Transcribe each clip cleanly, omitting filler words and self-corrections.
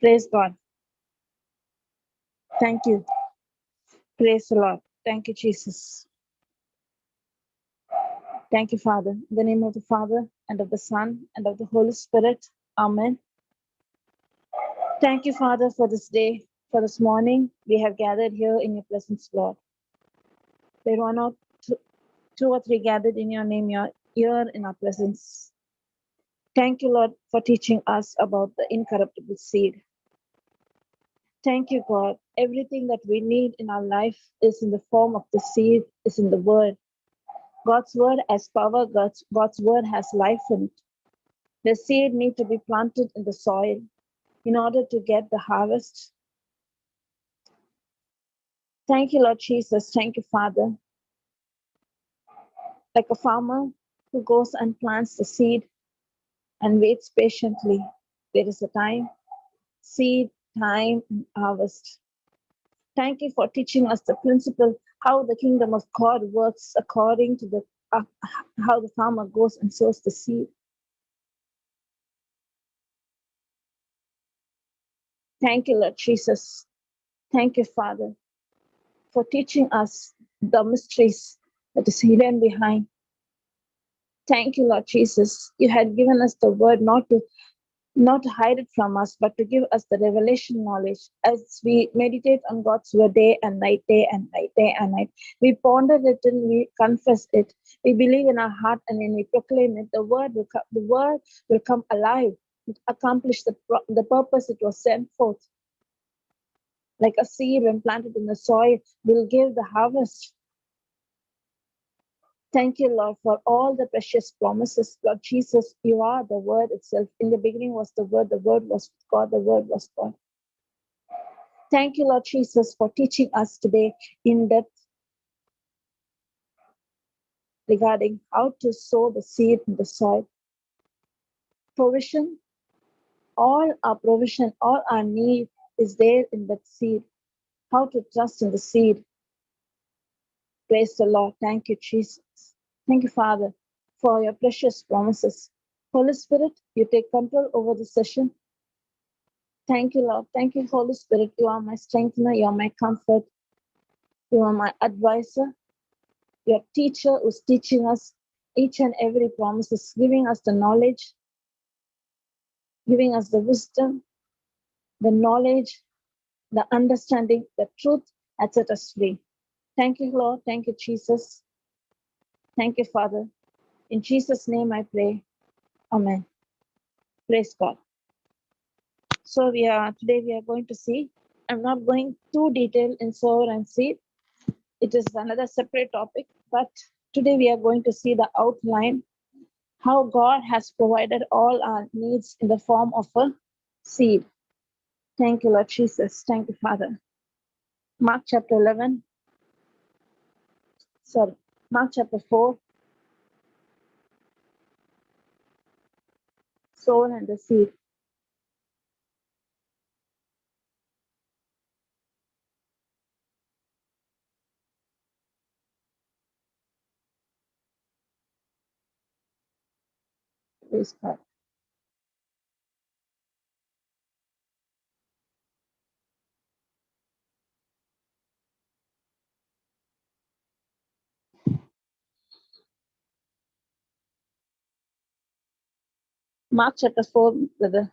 Praise God. Thank you. Praise the Lord. Thank you, Jesus. Thank you, Father. In the name of the Father, and of the Son, and of the Holy Spirit. Amen. Thank you, Father, for this day, for this morning. We have gathered here in your presence, Lord. There are not two or three gathered in your name, you're here in our presence. Thank you, Lord, for teaching us about the incorruptible seed. Thank you, God. Everything that we need in our life is in the form of the seed, is in the word. God's word has power, God's word has life in it. The seed need to be planted in the soil in order to get the harvest. Thank you, Lord Jesus. Thank you, Father. Like a farmer who goes and plants the seed and waits patiently, there is a time, seed, time, and harvest. Thank you for teaching us the principle how the kingdom of God works according to the how the farmer goes and sows the seed. Thank you, Lord Jesus. Thank you, Father, for teaching us the mysteries that is hidden behind. Thank you, Lord Jesus. You had given us the word not to hide it from us, but to give us the revelation knowledge as we meditate on God's word day and night, day and night, day and night. We ponder it and we confess it. We believe in our heart and when we proclaim it, the word will come alive. It accomplish the purpose it was sent forth. Like a seed when planted in the soil will give the harvest. Thank you, Lord, for all the precious promises. Lord Jesus, you are the word itself. In the beginning was the word was God, the word was God. Thank you, Lord Jesus, for teaching us today in depth regarding how to sow the seed in the soil. Provision, all our need is there in that seed. How to trust in the seed. Praise the Lord. Thank you, Jesus. Thank you, Father, for your precious promises. Holy Spirit, you take control over the session. Thank you, Lord. Thank you, Holy Spirit. You are my strengthener. You are my comfort. You are my advisor. Your teacher who's teaching us each and every promise, is giving us the knowledge, giving us the wisdom, the knowledge, the understanding, the truth that set us free. Thank you, Lord. Thank you, Jesus. Thank you, Father. In Jesus' name I pray. Amen. Praise God. So today we are going to see. I'm not going too detailed in sower and seed. It is another separate topic, but today we are going to see the outline, how God has provided all our needs in the form of a seed. Thank you, Lord Jesus. Thank you, Father. Mark chapter 4, sower and the seed. Praise God. Mark chapter 4, brother.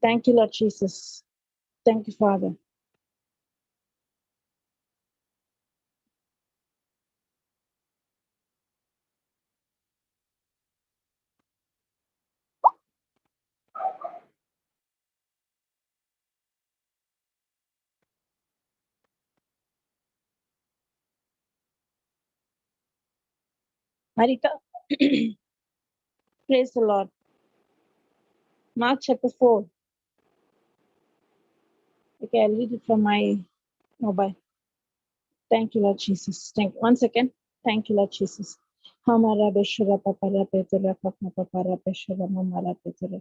Thank you, Lord Jesus. Thank you, Father. Marita, praise the Lord. Mark chapter 4. Okay, I'll read it from my mobile. Thank you, Lord Jesus. Thank you. 1 second. Thank you, Lord Jesus. Hamara Beshura Papara Petura Papa Papara Peshura Mamara Petura.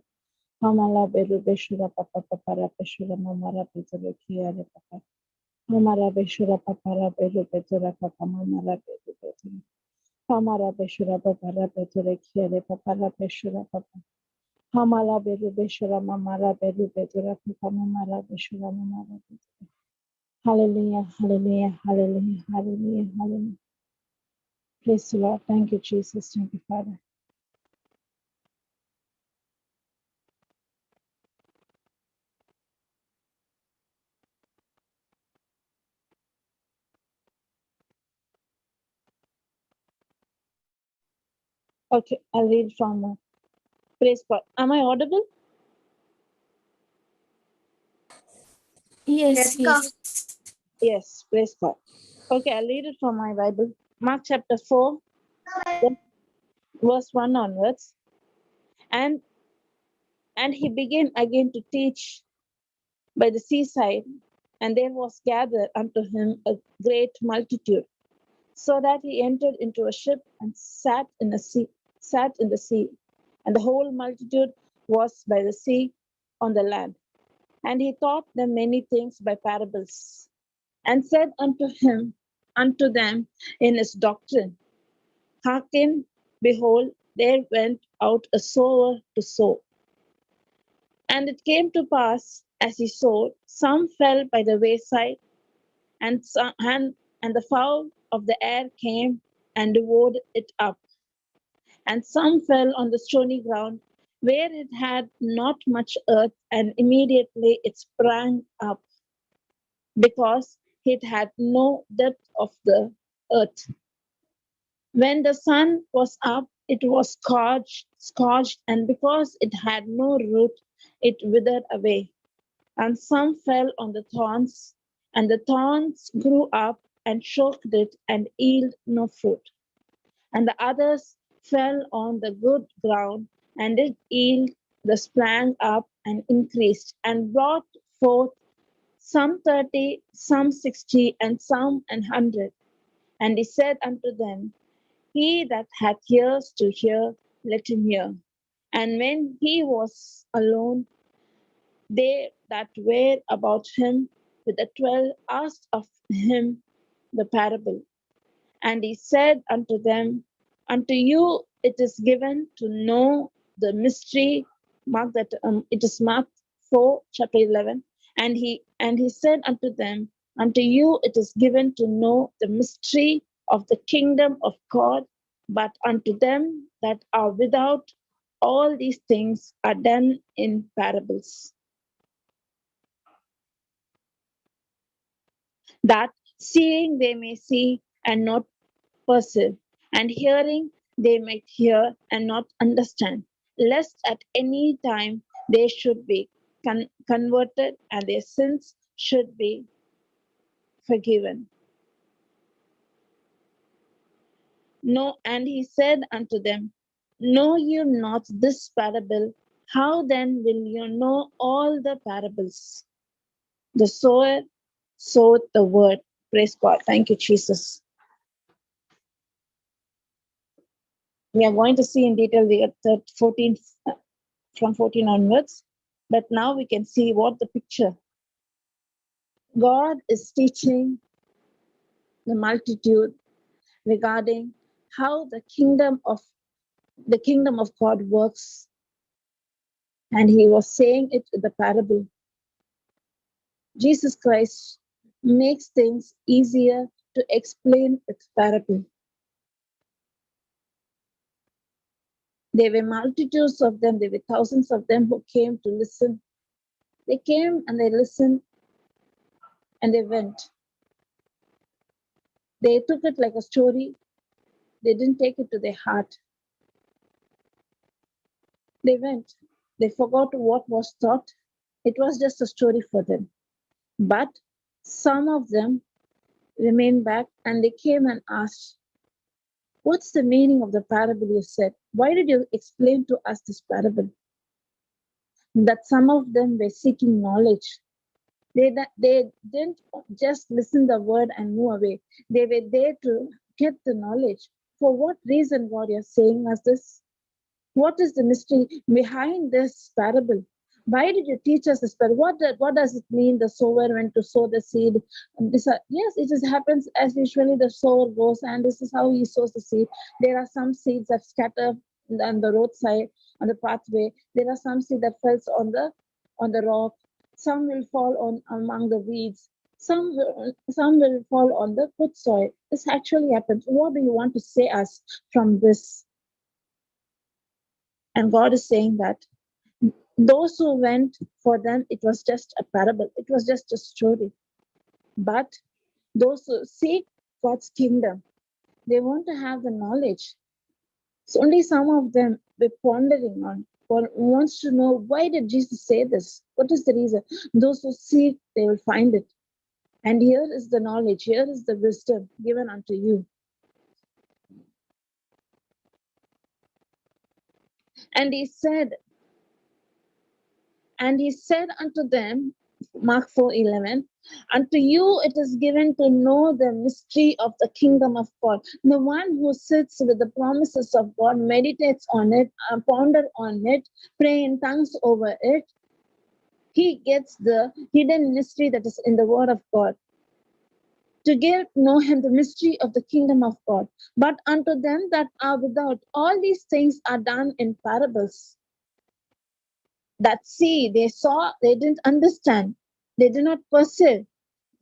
Hamala Beru Beshura Papa Papara Peshura Mamara Petura Kiara Papa. Hamara Beshura Papara Beru Petura Papa Mamara Beru Petura. Hamara Beshura Papara Petura Kiara Papara Peshura Papa. Hamala Beru Beshura Mamara Beru Petura Papa Mamara Beshura Mamara Petura. Hallelujah, hallelujah, hallelujah, hallelujah, hallelujah. Praise the Lord. Thank you, Jesus. Thank you, Father. Okay, I'll read from Praise God. Am I audible? Yes, yes. Yes, praise God. Okay, I'll read it from my Bible. Mark chapter 4, verse 1 onwards. And he began again to teach by the seaside, and there was gathered unto him a great multitude, so that he entered into a ship and sat in the sea, and the whole multitude was by the sea on the land. And he taught them many things by parables, and said unto them in his doctrine, Hearken, behold, there went out a sower to sow. And it came to pass, as he sowed, some fell by the wayside, and the fowl of the air came and devoured it up. And some fell on the stony ground, where it had not much earth, and immediately it sprang up, because it had no depth of the earth. When the sun was up, it was scorched, and because it had no root, it withered away. And some fell on the thorns, and the thorns grew up and choked it, and yielded no fruit. And the others fell on the good ground, and it yielded, the sprang up and increased, and brought forth some 30, some 60, and some 100. And he said unto them, He that hath ears to hear, let him hear. And when he was alone, they that were about him with the 12 asked of him the parable. And he said unto them, Unto you it is given to know the mystery. Mark that it is Mark 4, chapter 11. And he said unto them, Unto you it is given to know the mystery of the kingdom of God, but unto them that are without, all these things are done in parables, that seeing they may see and not perceive, and hearing they might hear and not understand, lest at any time they should be converted and their sins should be forgiven. No, and he said unto them, Know you not this parable? How then will you know all the parables? The sower sowed the word. Praise God. Thank you, Jesus. We are going to see in detail the 14, from 14 onwards, but now we can see what the picture. God is teaching the multitude regarding how the kingdom of God works, and he was saying it in the parable. Jesus Christ makes things easier to explain with parable. There were multitudes of them, there were thousands of them who came to listen. They came and they listened and they went. They took it like a story. They didn't take it to their heart. They went. They forgot what was taught. It was just a story for them. But some of them remained back and they came and asked, What's the meaning of the parable you said? Why did you explain to us this parable? That some of them were seeking knowledge. They didn't just listen the word and move away. They were there to get the knowledge. For what reason, God, you're saying us this? What is the mystery behind this parable? Why did you teach us this parable? What does it mean? The sower went to sow the seed. Yes, it just happens as usually the sower goes, and this is how he sows the seed. There are some seeds that scatter on the roadside, on the pathway. There are some seed that falls on the rock. Some will fall on among the weeds. Some will fall on the good soil. This actually happens. What do you want to say us from this? And God is saying that those who went, for them, it was just a parable, it was just a story. But those who seek God's kingdom, they want to have the knowledge. So only some of them were pondering on or wants to know, why did Jesus say this? What is the reason? Those who seek, they will find it. And here is the knowledge, here is the wisdom given unto you. And he said unto them, Mark 4:11, unto you it is given to know the mystery of the kingdom of God. The one who sits with the promises of God, meditates on it, ponder on it, pray in tongues over it, he gets the hidden mystery that is in the word of God. To get know him the mystery of the kingdom of God. But unto them that are without, all these things are done in parables. That see, they saw, they didn't understand, they did not perceive.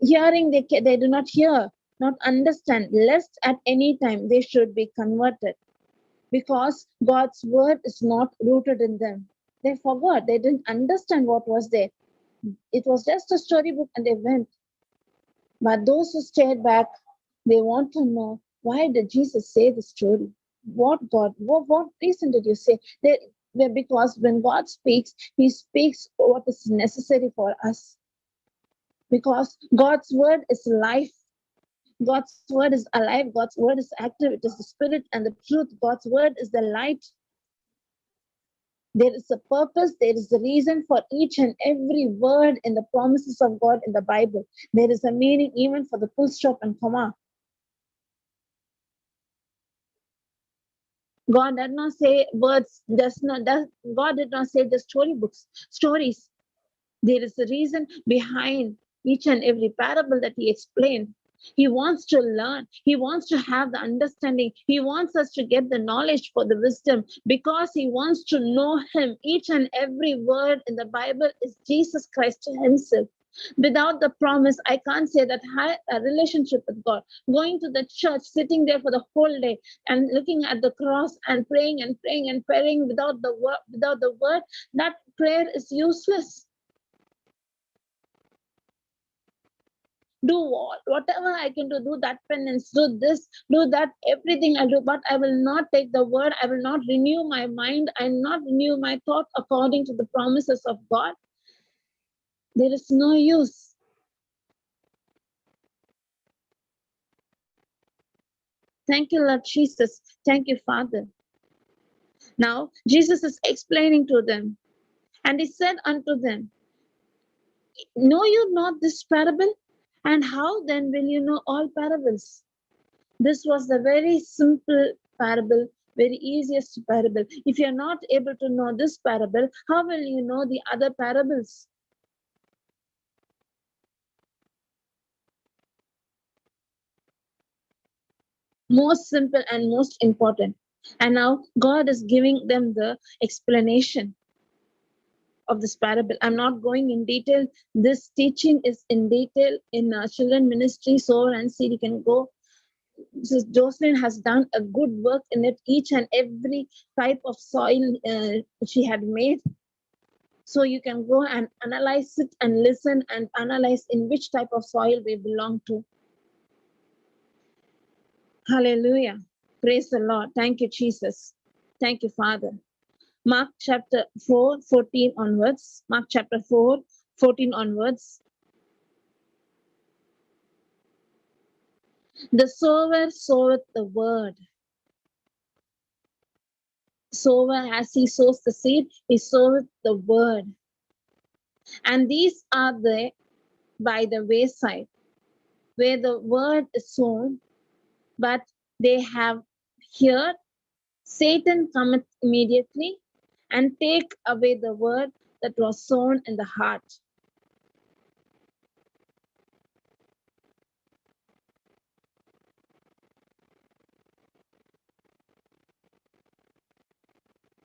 Hearing, they do not hear, not understand, lest at any time they should be converted. Because God's word is not rooted in them. They forgot, they didn't understand what was there. It was just a storybook and they went. But those who stayed back, they want to know, why did Jesus say the story? What reason did you say? Because when God speaks, he speaks what is necessary for us. Because God's word is life. God's word is alive. God's word is active. It is the spirit and the truth. God's word is the light. There is a purpose. There is a reason for each and every word in the promises of God in the Bible. There is a meaning even for the full stop and comma. God did not say words. God did not say the stories. There is a reason behind each and every parable that he explained. He wants to learn. He wants to have the understanding. He wants us to get the knowledge for the wisdom because he wants to know him. Each and every word in the Bible is Jesus Christ himself. Without the promise, I can't say that a relationship with God. Going to the church, sitting there for the whole day and looking at the cross and praying and praying and praying without the word, that prayer is useless. Do whatever I can do that penance, do this, do that, everything I do, but I will not take the word. I will not renew my mind. I will not renew my thought according to the promises of God. There is no use. Thank you, Lord Jesus. Thank you, Father. Now, Jesus is explaining to them, and he said unto them, know you not this parable? And how then will you know all parables? This was the very simple parable, very easiest parable. If you're not able to know this parable, how will you know the other parables? Most simple and most important. And now God is giving them the explanation of this parable. I'm not going in detail. This teaching is in detail in children ministry, sower and seed. You can go. Jocelyn has done a good work in it. Each and every type of soil she had made. So you can go and analyze it and listen and analyze in which type of soil we belong to. Hallelujah. Praise the Lord. Thank you, Jesus. Thank you, Father. Mark chapter 4, 14 onwards. Mark chapter 4, 14 onwards. The sower soweth the word. Sower, as he sows the seed, he soweth the word. And these are the by the wayside, where the word is sown, but they have heard, Satan cometh immediately and take away the word that was sown in the heart.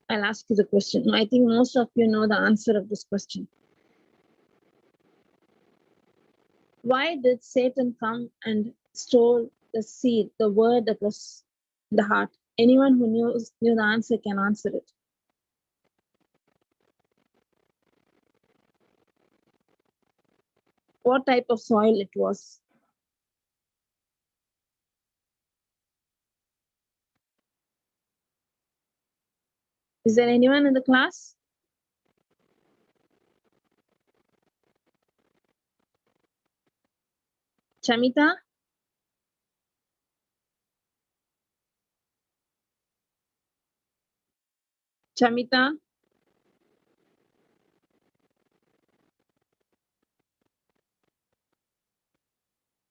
I'll ask you the question. I think most of you know the answer of this question. Why did Satan come and stole the seed, the word that was in the heart? Anyone who knew the answer can answer it. What type of soil it was? Is there anyone in the class? Chamita? Chamita?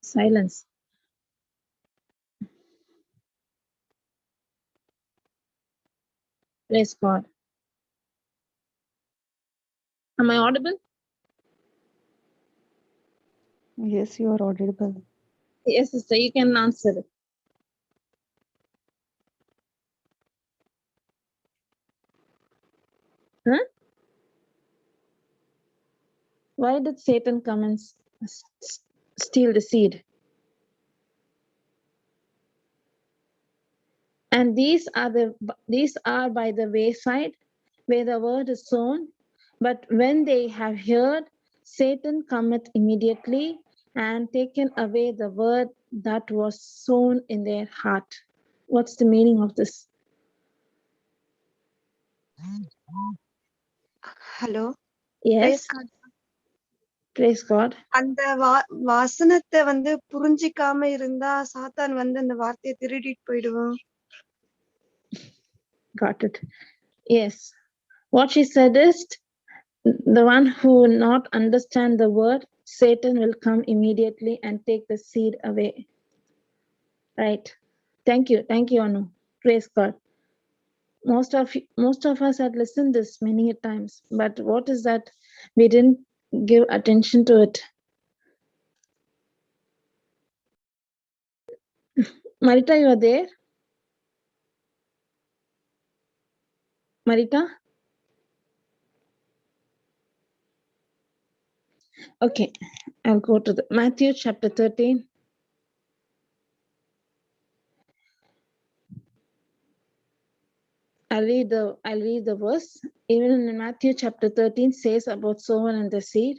Silence. Praise God. Am I audible? Yes, you are audible. Yes, sister, you can answer it. Huh? Why did Satan come and steal the seed? And these are by the wayside, where the word is sown. But when they have heard, Satan cometh immediately and taken away the word that was sown in their heart. What's the meaning of this? Hello. Yes. Praise God. அந்த வசனத்தை புரிஞ்சிக்காம இருந்தா சாத்தான் அந்த வார்த்தையை திருடிட்டு போயிடுவான். Got it. Yes. What she said is, the one who will not understand the word, Satan will come immediately and take the seed away. Right. Thank you, Anu. Praise God. Most of us had listened this many times, but what is that? We didn't give attention to it. Marita, you are there? Marita? Okay, I'll go to the Matthew chapter 13. I'll read the verse. Even in Matthew chapter 13 says about sower and the seed.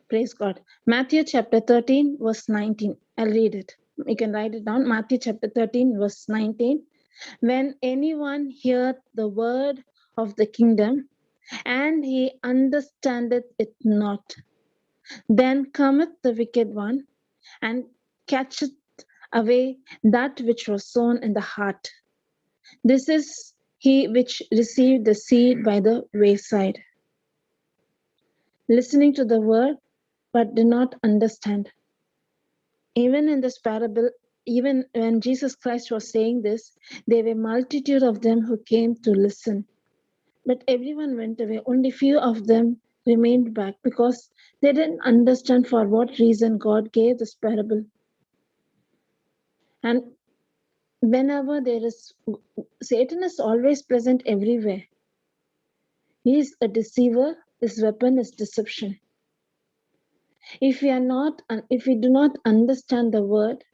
Praise God. Matthew chapter 13 verse 19. I'll read it. You can write it down. Matthew chapter 13 verse 19. When anyone heareth the word of the kingdom, and he understandeth it not, then cometh the wicked one, and catcheth away that which was sown in the heart. This is he which received the seed by the wayside, listening to the word, but did not understand. Even in this parable, even when Jesus Christ was saying this, there were multitude of them who came to listen. But everyone went away. Only few of them remained back because they didn't understand for what reason God gave this parable. And whenever there is, Satan is always present everywhere. He is a deceiver. His weapon is deception. If we do not understand the word,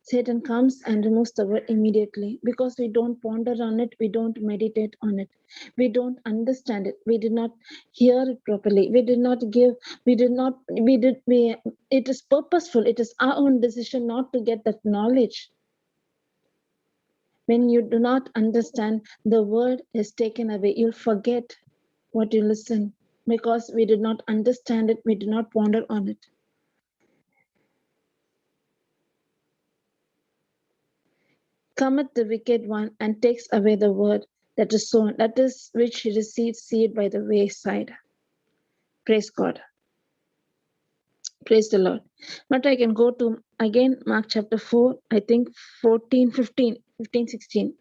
Satan comes and removes the word immediately because we don't ponder on it, we don't meditate on it, we don't understand it, we did not hear it properly, it is purposeful, it is our own decision not to get that knowledge. When you do not understand, the word is taken away. You'll forget what you listen because we did not understand it, we did not ponder on it. Cometh the wicked one and takes away the word that is sown, that is which receives seed by the wayside. Praise God. Praise the Lord. But I can go to again Mark chapter 4, I think 14, 15, 16.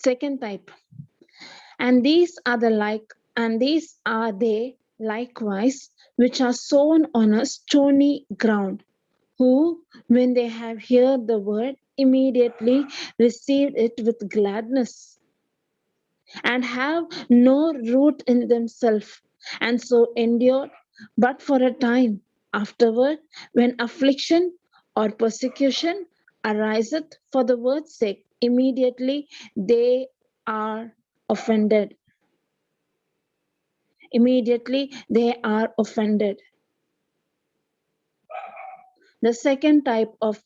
Second type. And these are they likewise which are sown on a stony ground, who, when they have heard the word, immediately received it with gladness, and have no root in themselves, and so endure but for a time. Afterward, when affliction or persecution ariseth for the word's sake, immediately they are offended. Immediately they are offended. The second type of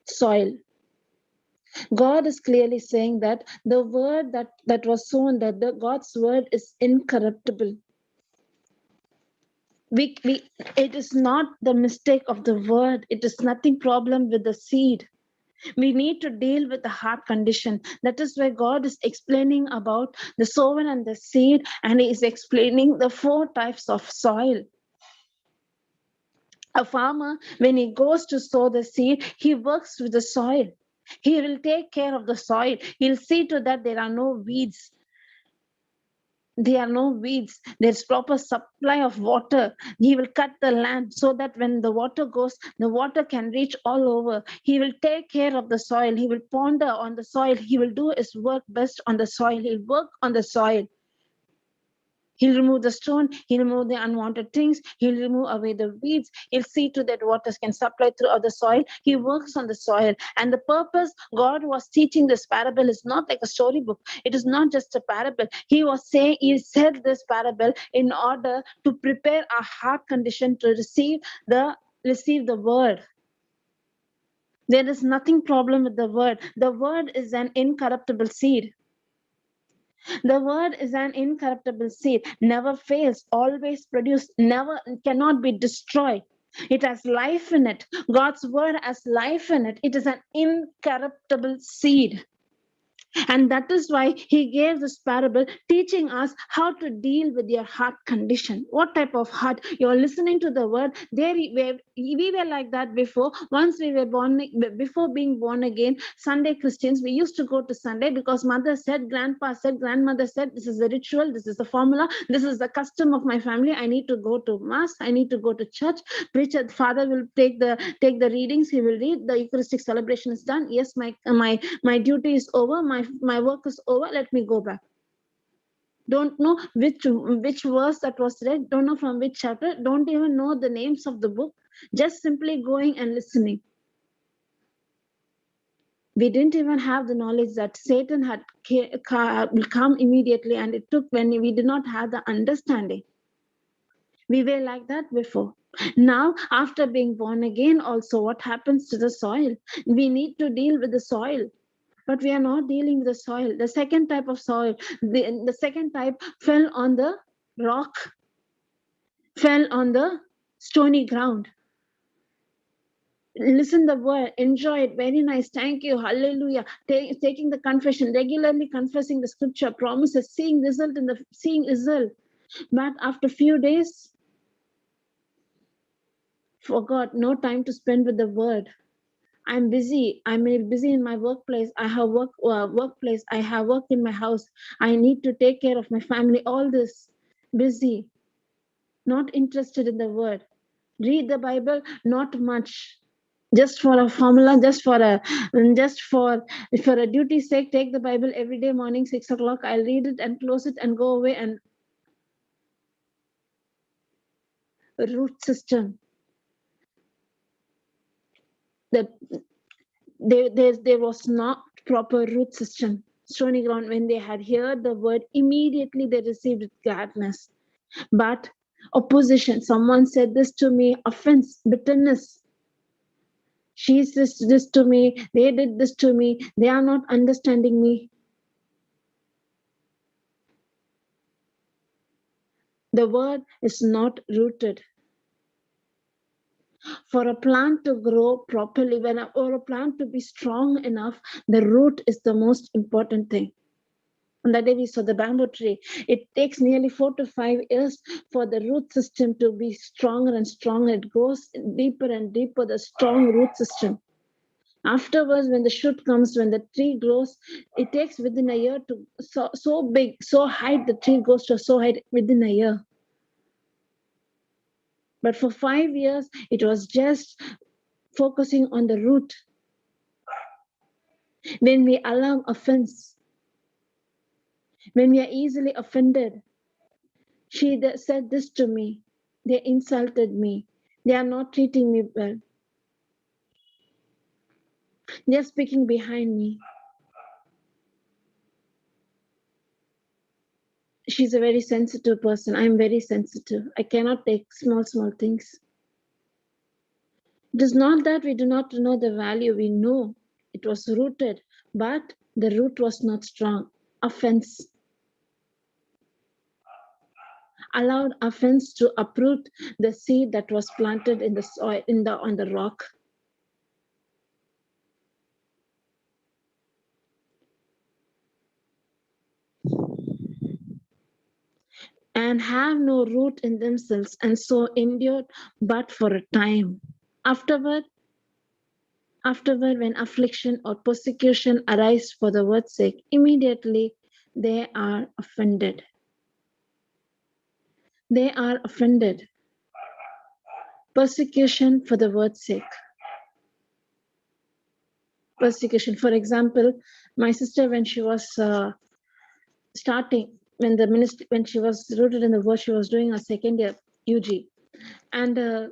soil. God is clearly saying that the word that was sown, that God's word is incorruptible. It is not the mistake of the word. It is nothing problem with the seed. We need to deal with the heart condition. That is why God is explaining about the sower and the seed, and He is explaining the 4 types of soil. A farmer, when he goes to sow the seed, he works with the soil. He will take care of the soil. He'll see to that there are no weeds. There are no weeds. There's proper supply of water. He will cut the land so that when the water goes, the water can reach all over. He will take care of the soil. He will ponder on the soil. He will do his work best on the soil. He'll work on the soil. He'll remove the stone. He'll remove the unwanted things. He'll remove away the weeds. He'll see to that waters can supply throughout the soil. He works on the soil. And the purpose God was teaching this parable is not like a storybook. It is not just a parable. He said this parable in order to prepare our heart condition to receive the word. There is nothing problem with the word. The word is an incorruptible seed. The word is an incorruptible seed, never fails, always produces, never cannot be destroyed. It has life in it. God's word has life in it. It is an incorruptible seed. And that is why He gave this parable, teaching us how to deal with your heart condition. What type of heart? You're listening to the word. We were like that before. Once we were born, before being born again, Sunday Christians, we used to go to Sunday because mother said, grandpa said, grandmother said, this is the ritual, this is the formula, this is the custom of my family. I need to go to mass, I need to go to church. Preacher, father will take the readings, he will read, the Eucharistic celebration is done. Yes, my duty is over, my work is over, let me go back. Don't know which verse that was read, don't know from which chapter, don't even know the names of the book, just simply going and listening. We didn't even have the knowledge that Satan had come immediately, and it took when we did not have the understanding. We were like that before. Now, after being born again, also what happens to the soil? We need to deal with the soil. But we are not dealing with the soil. The second type of soil, the second type fell on the rock, fell on the stony ground. Listen the word, enjoy it, very nice, thank you, hallelujah. Taking the confession, regularly confessing the scripture, promises, seeing result. But after few days, forgot, no time to spend with the word. I'm busy. I'm busy in my workplace. I have workplace. I have work in my house. I need to take care of my family. All this, busy, not interested in the word. Read the Bible, not much. Just for a formula, just for a duty's sake, take the Bible every day morning 6 o'clock. I'll read it and close it and go away. And root system. That there was not proper root system. Stony ground, when they had heard the word, immediately they received gladness. But opposition, someone said this to me, offense, bitterness. She says this to me, they did this to me, they are not understanding me. The word is not rooted. For a plant to grow properly, or a plant to be strong enough, the root is the most important thing. On that day we saw the bamboo tree. It takes nearly 4 to 5 years for the root system to be stronger and stronger. It goes deeper and deeper, the strong root system. Afterwards, when the shoot comes, when the tree grows, it takes within a year to so big, so high, the tree goes to so high within a year. But for 5 years, it was just focusing on the root. When we allow offense, when we are easily offended, she said this to me, they insulted me, they are not treating me well, they're speaking behind me. She's a very sensitive person. I'm very sensitive. I cannot take small things. It is not that we do not know the value. We know it was rooted, but the root was not strong. Offense. Allowed offense to uproot the seed that was planted in the soil, on the rock. And have no root in themselves, and so endured but for a time. Afterward, when affliction or persecution arise for the word's sake, immediately they are offended. They are offended. Persecution for the word's sake. Persecution. For example, my sister, when she was starting, when she was rooted in the word, she was doing a second year UG, and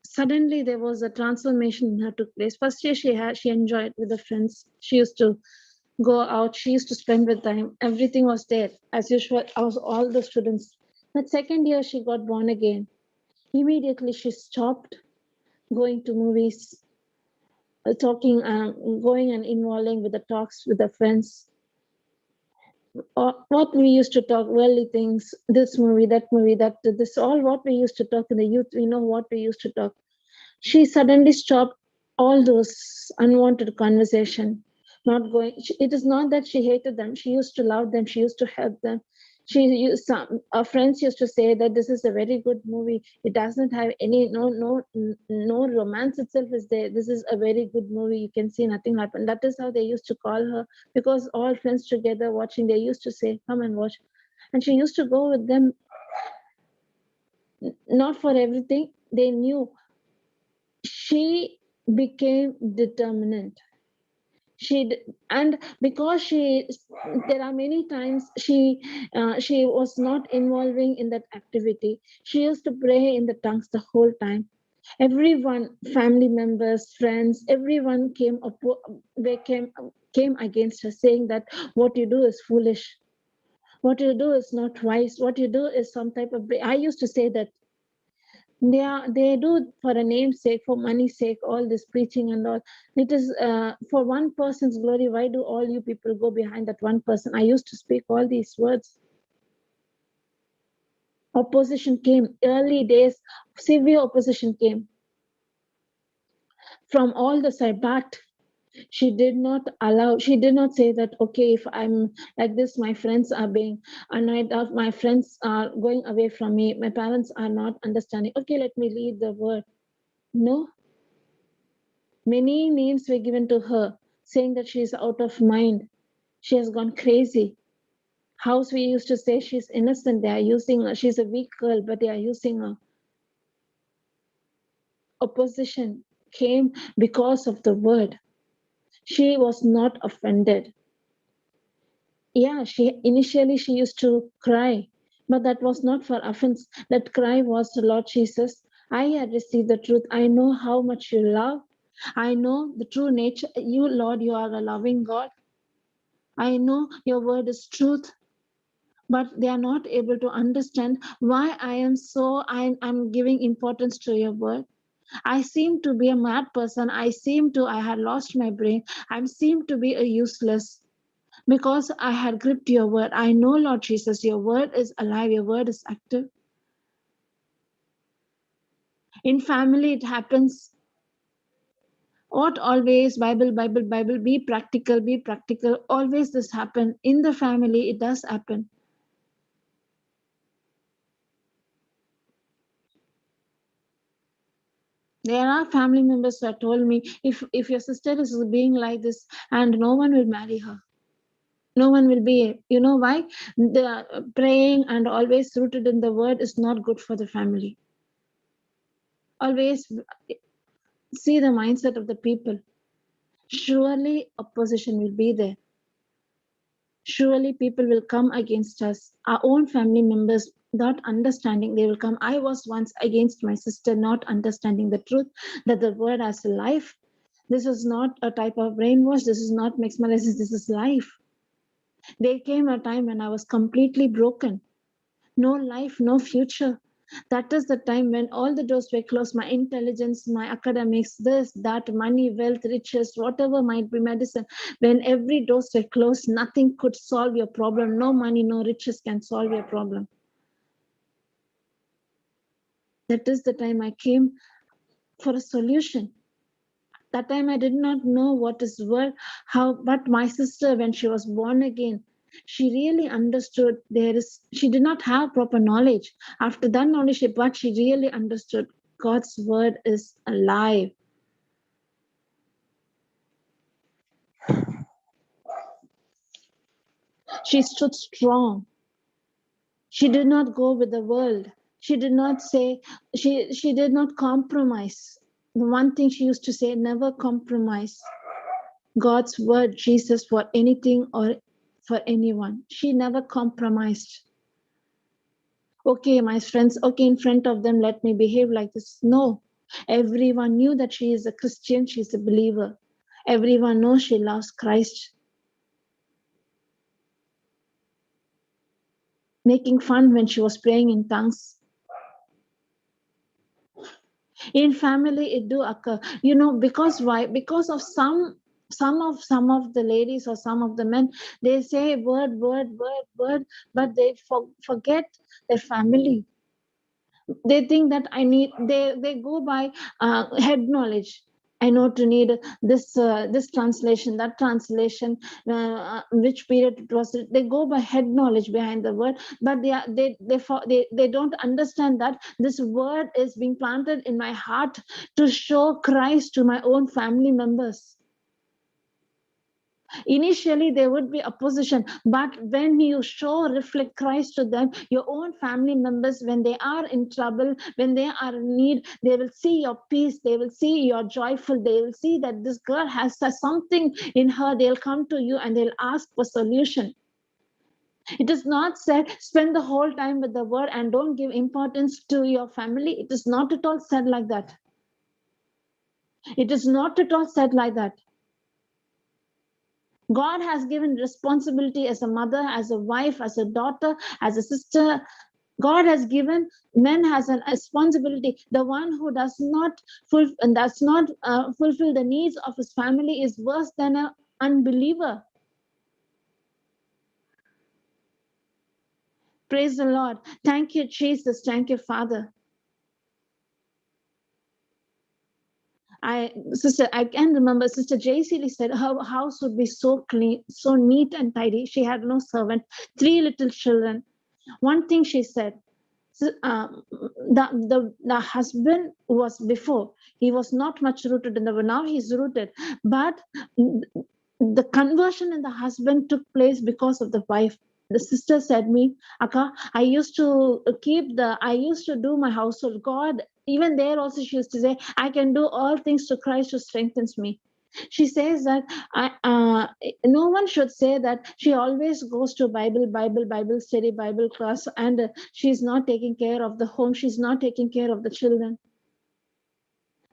suddenly there was a transformation in her took place. First year she enjoyed with the friends. She used to go out. She used to spend with them. Everything was there as usual. All the students. But second year she got born again. Immediately she stopped going to movies, talking, going and involving with the talks with the friends. What we used to talk, worldly things, this movie, that, this, all what we used to talk in the youth, we know what we used to talk. She suddenly stopped all those unwanted conversation, not going. It is not that she hated them. She used to love them. She used to help them. Our friends used to say that this is a very good movie. It doesn't have any, no romance itself is there. This is a very good movie. You can see nothing happen. That is how they used to call her, because all friends together watching, they used to say, come and watch. And she used to go with them, not for everything. They knew. She became determinant. And because there are many times she was not involving in that activity. She used to pray in the tongues the whole time. Everyone, family members, friends, everyone came against her, saying that what you do is foolish, what you do is not wise, what you do is some type of. I used to say that they do for a name's sake, for money's sake, all this preaching and all. It is for one person's glory. Why do all you people go behind that one person? I used to speak all these words. Opposition came, early days, severe opposition came from all the side, but she did not say that, okay, if I'm like this, my friends are being annoyed, my friends are going away from me, my parents are not understanding, okay, let me lead the word. No. Many names were given to her, saying that she is out of mind. She has gone crazy. House, we used to say she's innocent. They are using her. She's a weak girl, but they are using her. Opposition came because of the word. She was not offended. Yeah, initially she used to cry, but that was not for offense. That cry was, Lord Jesus, I had received the truth. I know how much you love. I know the true nature. You, Lord, you are a loving God. I know your word is truth, but they are not able to understand why I'm giving importance to your word. I seem to be a mad person. I had lost my brain. I seem to be a useless because I had gripped your word. I know, Lord Jesus, your word is alive. Your word is active. In family, it happens. What always Bible, Bible, Bible, be practical, be practical. Always this happen. In the family, it does happen. There are family members who have told me, if your sister is being like this, and no one will marry her. No one will be, you know why? The praying and always rooted in the word is not good for the family. Always see the mindset of the people. Surely opposition will be there. Surely people will come against us. Our own family members not understanding, they will come. I was once against my sister, not understanding the truth that the word has a life. This is not a type of brainwash. This is not mesmerizing. This is life. There came a time when I was completely broken. No life, no future. That is the time when all the doors were closed. My intelligence, my academics, this, that, money, wealth, riches, whatever might be medicine. When every doors were closed, nothing could solve your problem. No money, no riches can solve your problem. That is the time I came for a solution. That time I did not know what is word, how, but my sister, when she was born again, she really understood she did not have proper knowledge. After that knowledge, but she really understood God's word is alive. She stood strong. She did not go with the world. She did not say, she did not compromise. The one thing she used to say, never compromise God's word, Jesus, for anything or for anyone. She never compromised. Okay, my friends, okay, in front of them, let me behave like this. No, everyone knew that she is a Christian, she's a believer. Everyone knows she loves Christ. Making fun when she was praying in tongues. In family, it do occur. You know, because why? Because of some of the ladies or some of the men, they say word, but they forget their family. They think that they go by head knowledge. I know to need this translation, that translation, which period it was. They go by head knowledge behind the word, but they don't understand that this word is being planted in my heart to show Christ to my own family members. Initially, there would be opposition, but when you reflect Christ to them, your own family members, when they are in trouble, when they are in need, they will see your peace, they will see you're joyful, they will see that this girl has something in her. They'll come to you and they'll ask for solution. It is not said spend the whole time with the word and don't give importance to your family. It is not at all said like that. It is not at all said like that. God has given responsibility as a mother, as a wife, as a daughter, as a sister. God has given men has a responsibility. The one who does not fulfill the needs of his family is worse than an unbeliever. Praise the Lord. Thank you, Jesus. Thank you, Father. I can remember Sister JCILM said her house would be so clean, so neat and tidy. She had no servant, 3 little children. One thing she said, the husband was before, he was not much rooted in the word. Now he's rooted, but the conversion in the husband took place because of the wife. The sister said me, Akka, I used to do my household. God, even there also she used to say, I can do all things to Christ who strengthens me. She says that no one should say that she always goes to Bible study, Bible class, and she's not taking care of the home. She's not taking care of the children.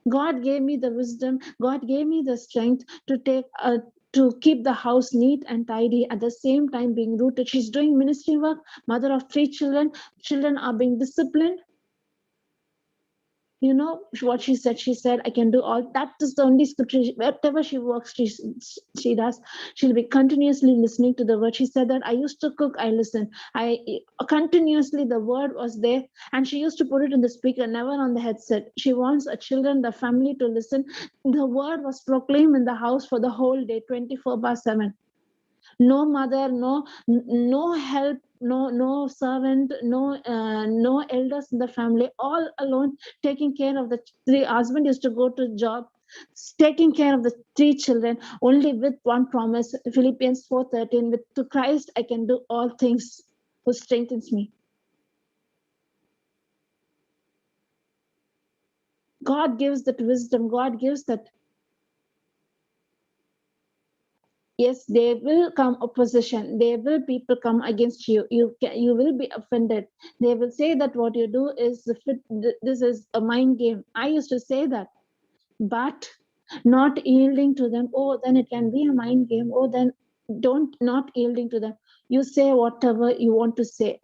God gave me the wisdom. God gave me the strength to keep the house neat and tidy, at the same time being rooted. She's doing ministry work, mother of 3 children. Children are being disciplined. You know what she said? She said, I can do all. That is the only scripture. Wherever she works, she does. She'll be continuously listening to the word. She said that I used to cook, I listened. I continuously, the word was there. And she used to put it in the speaker, never on the headset. She wants her children, the family to listen. The word was proclaimed in the house for the whole day, 24/7. No mother, no help, no servant, no elders in the family, all alone, taking care of the three. Husband used to go to job, taking care of the three children, only with one promise, Philippians 4:13, with to Christ I can do all things who strengthens me. God gives that wisdom. God gives that. Yes, there will come opposition. There will people come against you. You will be offended. They will say that what you do is this is a mind game. I used to say that, but not yielding to them. Oh, then it can be a mind game. Oh, then not yielding to them. You say whatever you want to say.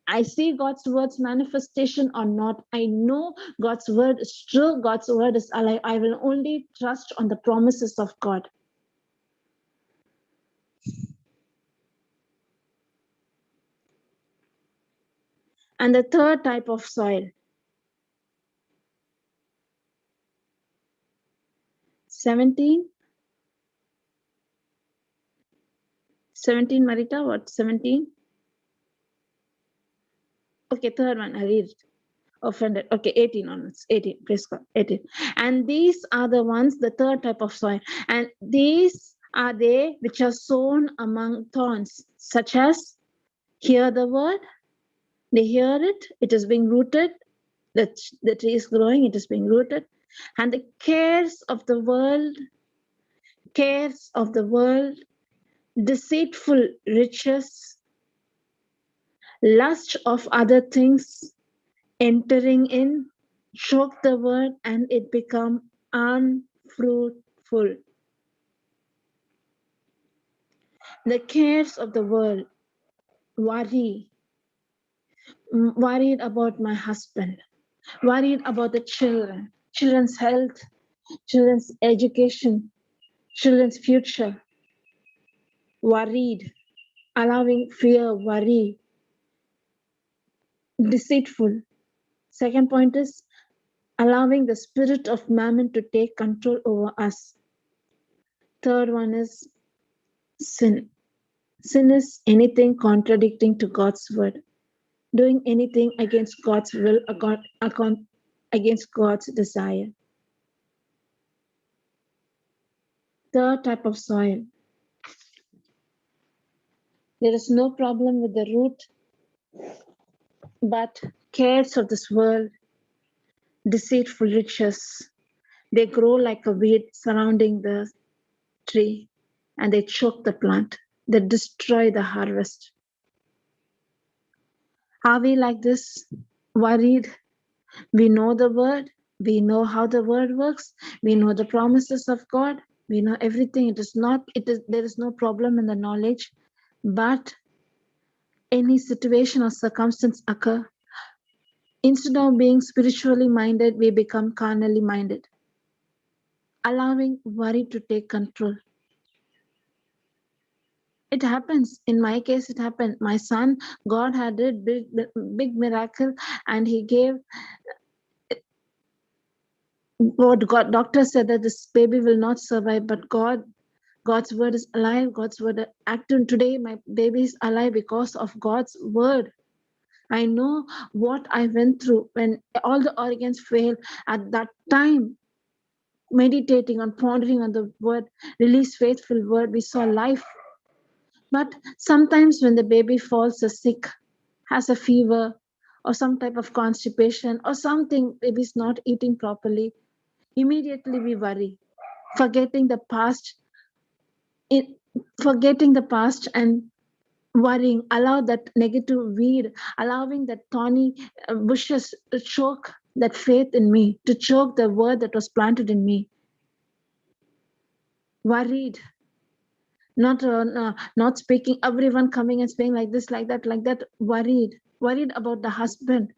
I see God's words manifestation or not. I know God's word is true. God's word is alive. I will only trust on the promises of God. And the third type of soil, 17, Marita, what, 17? Okay, third one, I read it. Offended. Okay, 18 onwards, 18, praise God, 18. And these are the ones, the third type of soil. And these are they which are sown among thorns, such as hear the word, they hear it, it is being rooted, the tree is growing, it is being rooted, and the cares of the world, deceitful riches, lust of other things entering in, choke the word and it become unfruitful. The cares of the world, worried about my husband, worried about the children's health, children's education, children's future, worried, allowing fear, worry, deceitful. Second point is allowing the spirit of mammon to take control over us. Third one is sin. Sin is anything contradicting to God's word, doing anything against God's will, against God's desire. Third type of soil. There is no problem with the root, but cares of this world, deceitful riches, they grow like a weed surrounding the tree and they choke the plant. They destroy the harvest. Are we like this? Worried? We know the word. We know how the word works. We know the promises of God. We know everything. There is no problem in the knowledge. But any situation or circumstance occur, instead of being spiritually minded, we become carnally minded, allowing worry to take control. It happens. In my case, it happened. My son, God had a big miracle, and he gave what God doctor said that this baby will not survive, but God's word is alive. God's word is active. Today, my baby is alive because of God's word. I know what I went through when all the organs failed. At that time, meditating on pondering on the word, release faithful word, we saw life. But sometimes when the baby falls sick, has a fever, or some type of constipation, or something, baby's not eating properly, immediately we worry, forgetting the past, and worrying, allow that negative weed, allowing that thorny bushes to choke that faith in me, to choke the word that was planted in me. Worried, not speaking, everyone coming and saying like this, like that, worried about the husband.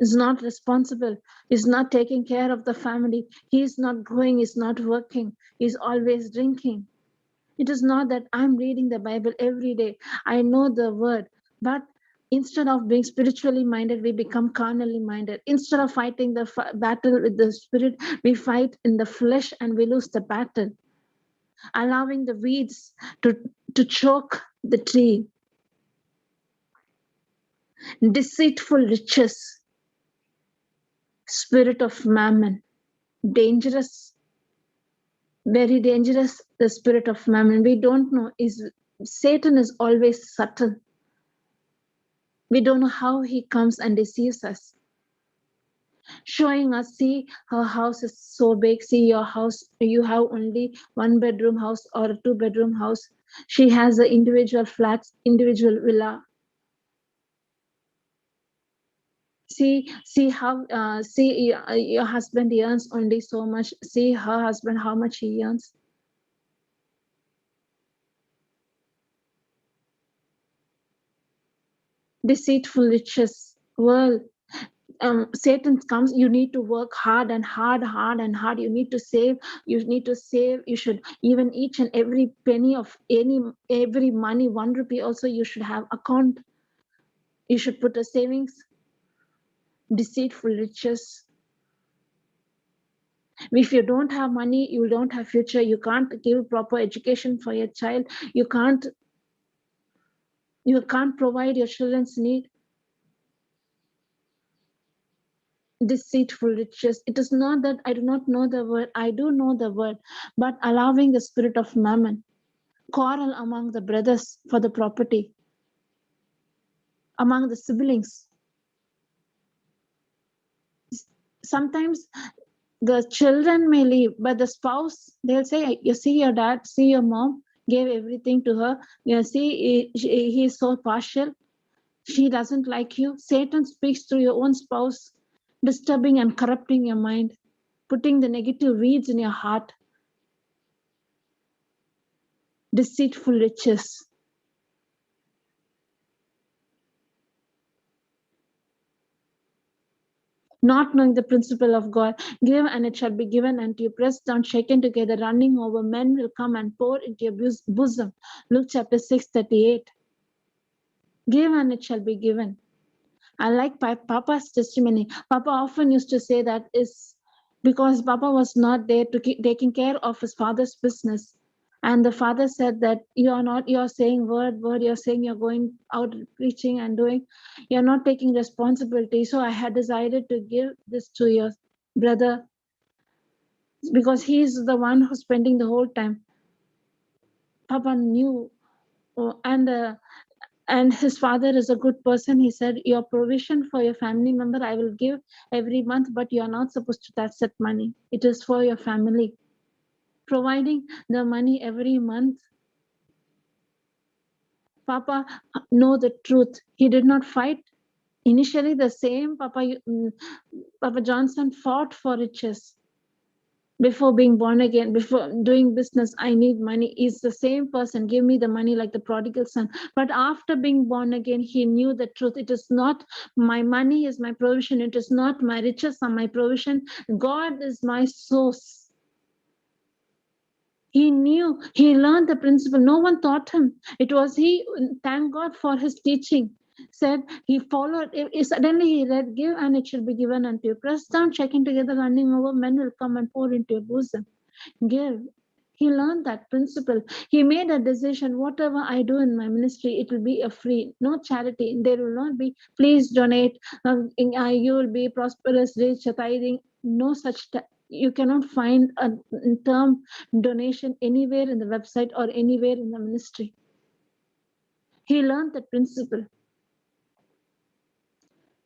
is not responsible, is not taking care of the family. He is not growing, is not working, is always drinking. It is not that I'm reading the Bible every day. I know the word, but instead of being spiritually minded, we become carnally minded. Instead of fighting the battle with the spirit, we fight in the flesh and we lose the battle, allowing the weeds to choke the tree. Deceitful riches, spirit of mammon, dangerous, very dangerous, the spirit of mammon. We don't know, Satan is always subtle. We don't know how he comes and deceives us, showing us, see, her house is so big, see your house, you have only 1-bedroom house or a 2-bedroom house. She has an individual flats, individual villa. See how your husband earns only so much. See her husband, how much he earns. Deceitful riches, world. Satan comes, you need to work hard and hard and hard. You need to save. You should, even each and every penny of every money, 1 rupee also, you should have account. You should put a savings. Deceitful riches. If you don't have money, you don't have future. You can't give proper education for your child. You can't provide your children's need. Deceitful riches. It is not that I do not know the word. I do know the word, but allowing the spirit of mammon, quarrel among the brothers for the property, among the siblings. Sometimes the children may leave, but the spouse, they'll say, you see your dad, see your mom gave everything to her. You see, he is so partial. She doesn't like you. Satan speaks through your own spouse, disturbing and corrupting your mind, putting the negative weeds in your heart. Deceitful riches. Not knowing the principle of God. Give and it shall be given unto you. Pressed down, shaken together, running over. Men will come and pour into your bosom. Luke chapter 6:38. Give and it shall be given. I like Papa's testimony. Papa often used to say that is because Papa was not there to keep taking care of his father's business. And the father said that you're saying word, you're saying you're going out preaching and doing, you're not taking responsibility. So I had decided to give this to your brother because he's the one who's spending the whole time. Papa knew, and his father is a good person. He said, your provision for your family member, I will give every month, but you're not supposed to touch that money. It is for your family. Providing the money every month. Papa know the truth. He did not fight. Initially, the same Papa Johnson fought for riches. Before being born again, before doing business, I need money. He's the same person. Give me the money like the prodigal son. But after being born again, he knew the truth. It is not my money is my provision. It is not my riches are my provision. God is my source. He knew, he learned the principle. No one taught him. It was he, thank God for his teaching. Said he followed, suddenly he read, give and it shall be given unto you. Press down, checking together, running over, men will come and pour into your bosom. Give. He learned that principle. He made a decision, whatever I do in my ministry, it will be a free, no charity. There will not be, please donate, you will be prosperous, rich, tithing, no such, you cannot find a term donation anywhere in the website or anywhere in the ministry. He learned that principle.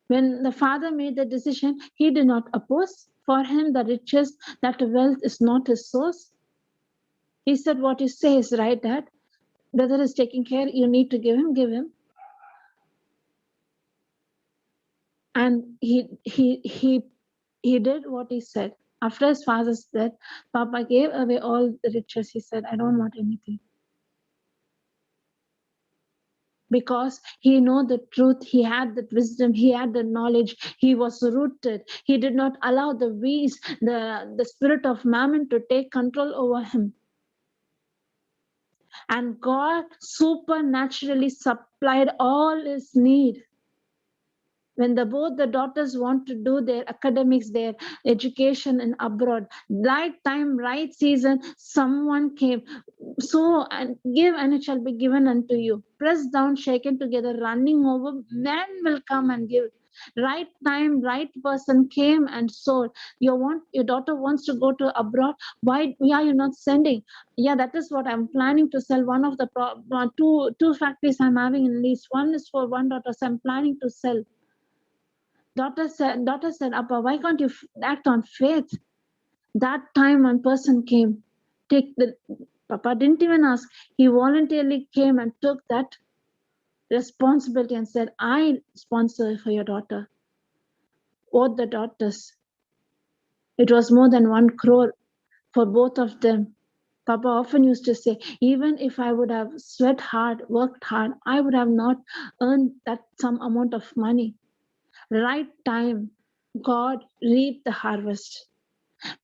When the father made the decision, he did not oppose. For him, the riches, that wealth is not his source. He said, what you say is right, Dad. Brother is taking care, you need to give him, give him. And he did what he said. After his father's death, Papa gave away all the riches. He said, I don't want anything. because he know the truth, he had the wisdom, he had the knowledge, he was rooted. He did not allow the weeds, the spirit of mammon to take control over him. And God supernaturally supplied all his need. When both the daughters want to do their academics, their education in abroad, right time, right season, someone came. So, and give, and it shall be given unto you. Pressed down, shaken together, running over, men will come and give. Right time, right person came and sold. Your daughter wants to go to abroad. Why are you not sending? Yeah, that is what I'm planning to sell. One of the two factories I'm having in lease. One is for one daughter, so I'm planning to sell. Daughter said, Appa, why can't you act on faith? That time one person came. Papa didn't even ask. He voluntarily came and took that responsibility and said, I sponsor for your daughter. Both the daughters. It was more than 1 crore for both of them. Papa often used to say, even if I would have sweat hard, worked hard, I would have not earned that some amount of money. Right time, God reaped the harvest.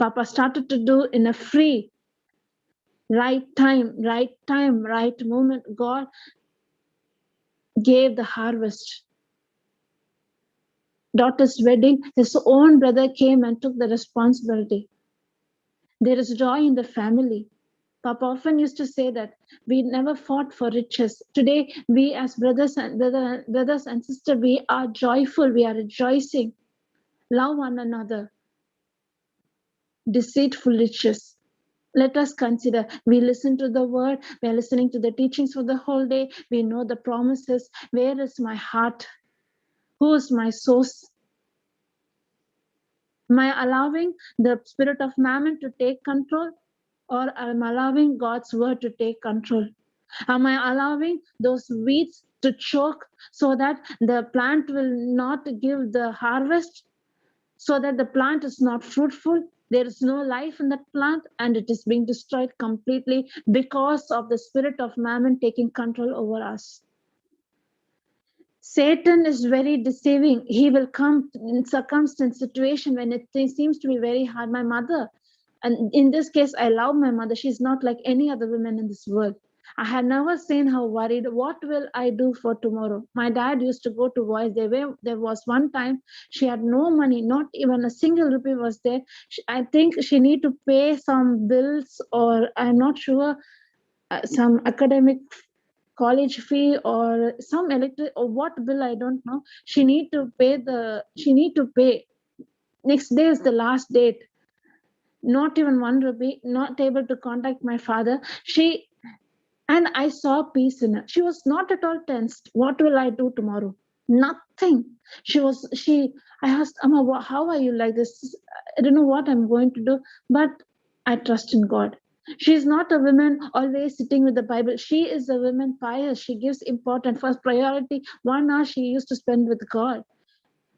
Papa started to do in a free, right time, right moment. God gave the harvest. Daughter's wedding, his own brother came and took the responsibility. There is joy in the family. Papa often used to say that we never fought for riches. Today, we as brothers and sisters, we are joyful, we are rejoicing. Love one another. Deceitful riches. Let us consider, we listen to the word, we are listening to the teachings for the whole day, we know the promises. Where is my heart? Who is my source? Am I allowing the spirit of mammon to take control, or am I allowing God's word to take control? Am I allowing those weeds to choke so that the plant will not give the harvest, so that the plant is not fruitful? There is no life in that plant and it is being destroyed completely because of the spirit of mammon taking control over us. Satan is very deceiving. He will come in circumstance, situation when it seems to be very hard. My mother, and in this case, I love my mother. She's not like any other woman in this world. I had never seen her worried. What will I do for tomorrow? My dad used to go to voice. There was one time she had no money, not even a single rupee was there. I think she need to pay some bills, or I'm not sure, some academic college fee or some electric or what bill, I don't know. She need to pay. Next day is the last date. Not even 1 rupee, not able to contact my father. And I saw peace in her. She was not at all tensed. What will I do tomorrow? Nothing. I asked, Amma, how are you like this? I don't know what I'm going to do, but I trust in God. She's not a woman always sitting with the Bible. She is a woman pious. She gives important first priority. 1 hour she used to spend with God.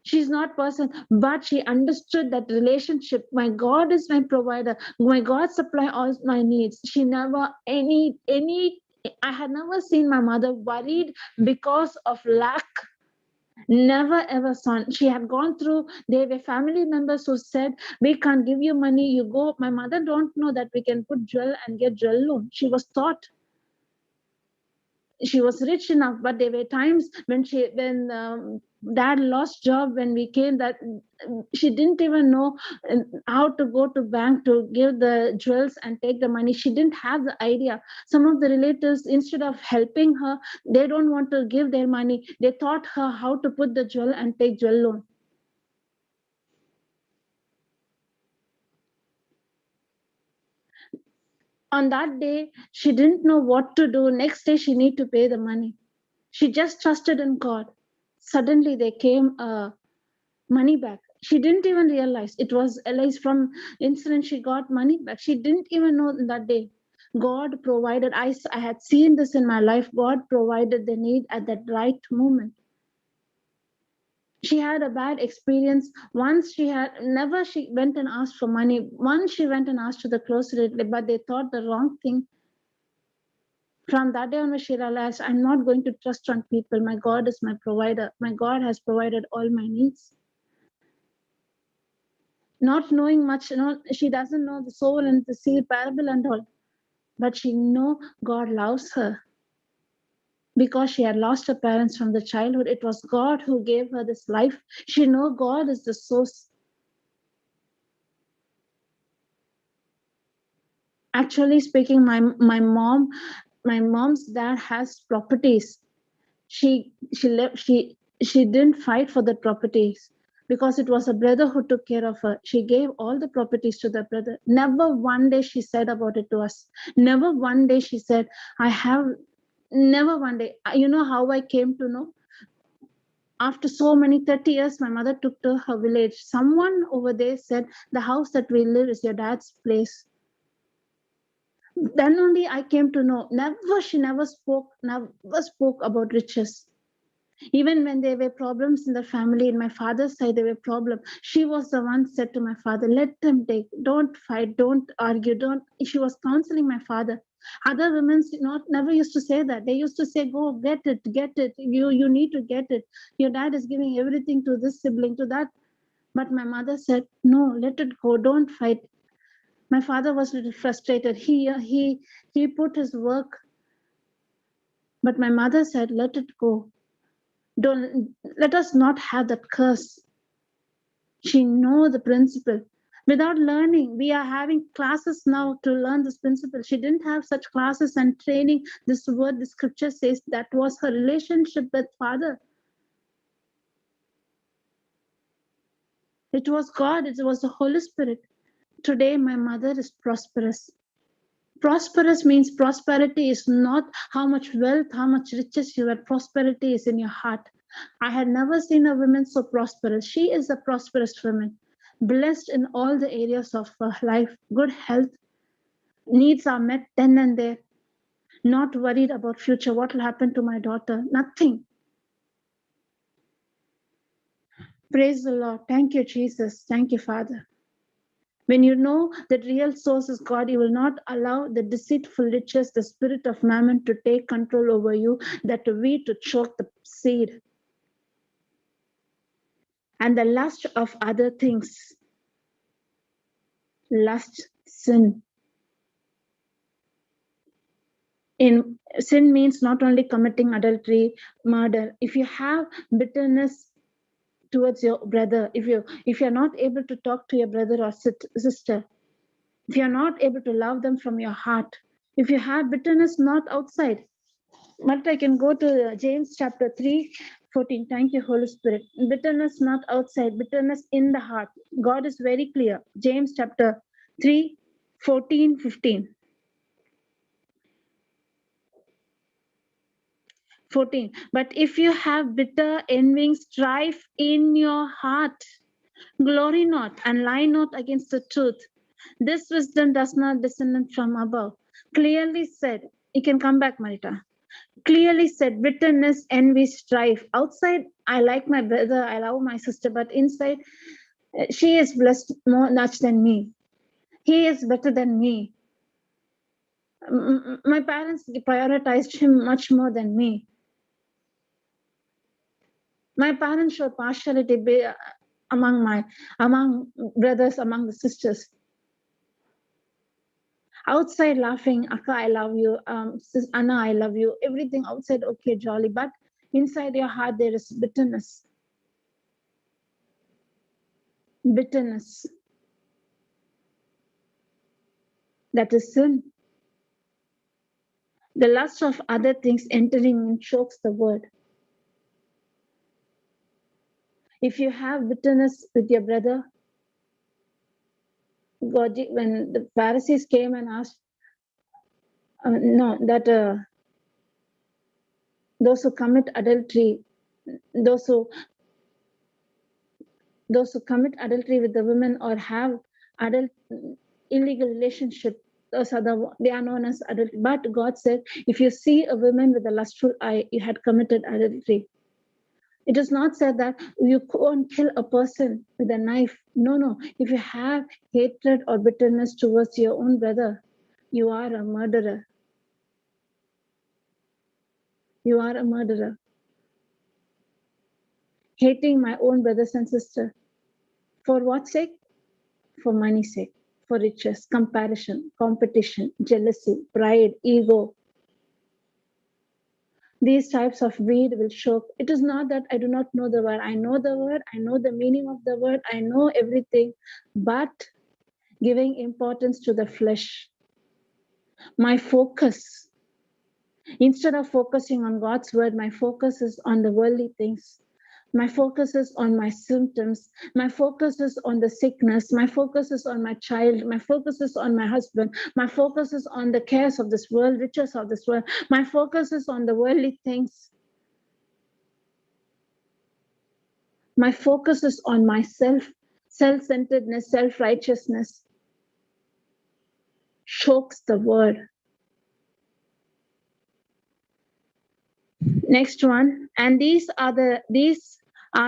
She's not person, but she understood that relationship. My God is my provider. My God supply all my needs. She never I had never seen my mother worried because of lack. Never ever son. She had gone through, there were family members who said, we can't give you money, you go. My mother don't know that we can put jewel and get jewel loan. She was taught. She was rich enough, but there were times when dad lost job, when we came, that she didn't even know how to go to bank to give the jewels and take the money. She didn't have the idea. Some of the relatives, instead of helping her, they don't want to give their money. They taught her how to put the jewel and take jewel loan. On that day, she didn't know what to do. Next day, she need to pay the money. She just trusted in God. Suddenly, there came money back. She didn't even realize it was Eli's from incident. She got money back. She didn't even know that day. God provided. I had seen this in my life. God provided the need at that right moment. She had a bad experience. Once she went and asked for money. Once she went and asked to the close relative, but they thought the wrong thing. From that day on, she realized, I'm not going to trust on people. My God is my provider. My God has provided all my needs. Not knowing much, she doesn't know the soul and the seed parable and all. But she knows God loves her. Because she had lost her parents from the childhood, it was God who gave her this life. She knows God is the source. Actually speaking, my mom's dad has properties. She didn't fight for the properties because it was a brother who took care of her. She gave all the properties to the brother. Never one day she said about it to us. Never one day she said, never one day. You know how I came to know? After so many 30 years, my mother took to her village. Someone over there said, the house that we live is your dad's place. Then only I came to know. She never spoke about riches. Even when there were problems in the family, in my father's side, there were problems. She was the one said to my father, let them take, don't fight, don't argue, she was counseling my father. Other women never used to say that. They used to say, go get it. You need to get it. Your dad is giving everything to this sibling, to that. But my mother said, no, let it go, don't fight. My father was a little frustrated. He put his work. But my mother said, let it go. Let us not have that curse. She knows the principle. Without learning, we are having classes now to learn this principle. She didn't have such classes and training. This word, the scripture says that was her relationship with Father. It was God. It was the Holy Spirit. Today, my mother is prosperous. Prosperous means prosperity is not how much wealth, how much riches you have. Prosperity is in your heart. I had never seen a woman so prosperous. She is a prosperous woman, blessed in all the areas of her life, good health, needs are met then and there, not worried about future, what will happen to my daughter, nothing. Praise the Lord. Thank you, Jesus. Thank you, Father. When you know that real source is God, you will not allow the deceitful riches, the spirit of mammon to take control over you, that weed to choke the seed. And the lust of other things. Lust, sin. In sin means not only committing adultery, murder. If you have bitterness towards your brother, if you're not able to talk to your brother or sister, if you're not able to love them from your heart, if you have bitterness not outside, but I can go to James chapter 3:14. Thank you, Holy Spirit. Bitterness not outside, bitterness in the heart. God is very clear. James chapter 3:14, 15. 14. But if you have bitter envying strife in your heart, glory not and lie not against the truth. This wisdom does not descend from above. Clearly said, you can come back, Marita. Clearly said, bitterness, envy, strife. Outside, I like my brother, I love my sister, but inside, she is blessed more much than me. He is better than me. My parents prioritized him much more than me. My parents show partiality among brothers, among the sisters. Outside laughing, Akka, I love you, Anna, I love you, everything outside, okay, jolly, but inside your heart there is bitterness. Bitterness. That is sin. The lust of other things entering in chokes the word. If you have bitterness with your brother, God, when the Pharisees came and asked, those who commit adultery, those who commit adultery with the women or have illegal relationship, they are known as adultery. But God said, if you see a woman with a lustful eye, you had committed adultery. It is not said that you go and kill a person with a knife. No. If you have hatred or bitterness towards your own brother, you are a murderer. You are a murderer. Hating my own brothers and sisters. For what sake? For money's sake, for riches, comparison, competition, jealousy, pride, ego. These types of weed will show. It is not that I do not know the word. I know the word. I know the meaning of the word. I know everything. But giving importance to the flesh. My focus, instead of focusing on God's word, my focus is on the worldly things. My focus is on my symptoms. My focus is on the sickness. My focus is on my child. My focus is on my husband. My focus is on the cares of this world, riches of this world. My focus is on the worldly things. My focus is on myself, self-centeredness, self-righteousness. Chokes the word. Next one. And these are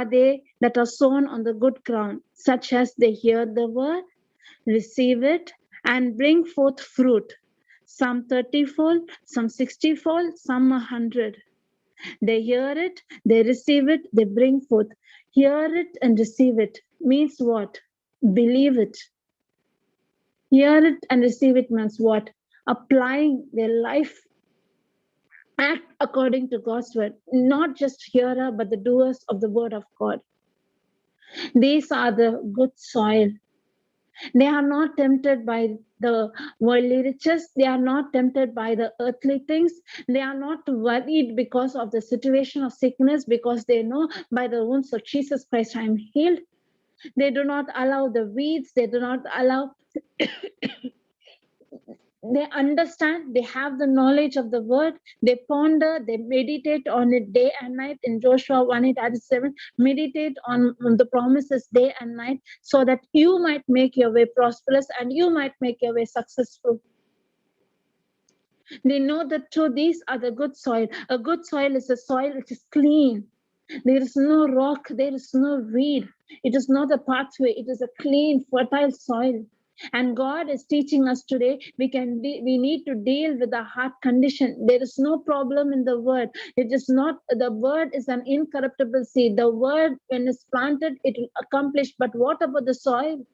they that are sown on the good ground, such as they hear the word, receive it, and bring forth fruit. Some 30-fold, some 60-fold, some 100. They hear it, they receive it, they bring forth. Hear it and receive it means what? Believe it. Hear it and receive it means what? Applying their life. Act according to God's word, not just hearer, but the doers of the word of God. These are the good soil. They are not tempted by the worldly riches. They are not tempted by the earthly things. They are not worried because of the situation of sickness, because they know by the wounds of Jesus Christ I am healed. They do not allow the weeds. They do not allow they understand, they have the knowledge of the word, they ponder, they meditate on it day and night. In Joshua 1:8-7, meditate on the promises day and night, so that you might make your way prosperous and you might make your way successful. They know the truth. These are the good soil. A good soil is a soil which is clean. There is no rock, there is no weed. It is not a pathway, it is a clean, fertile soil. And God is teaching us today, we need to deal with the heart condition. There is no problem in the word. It is not, the word is an incorruptible seed. The word, when it's planted, it will accomplish. But what about the soil?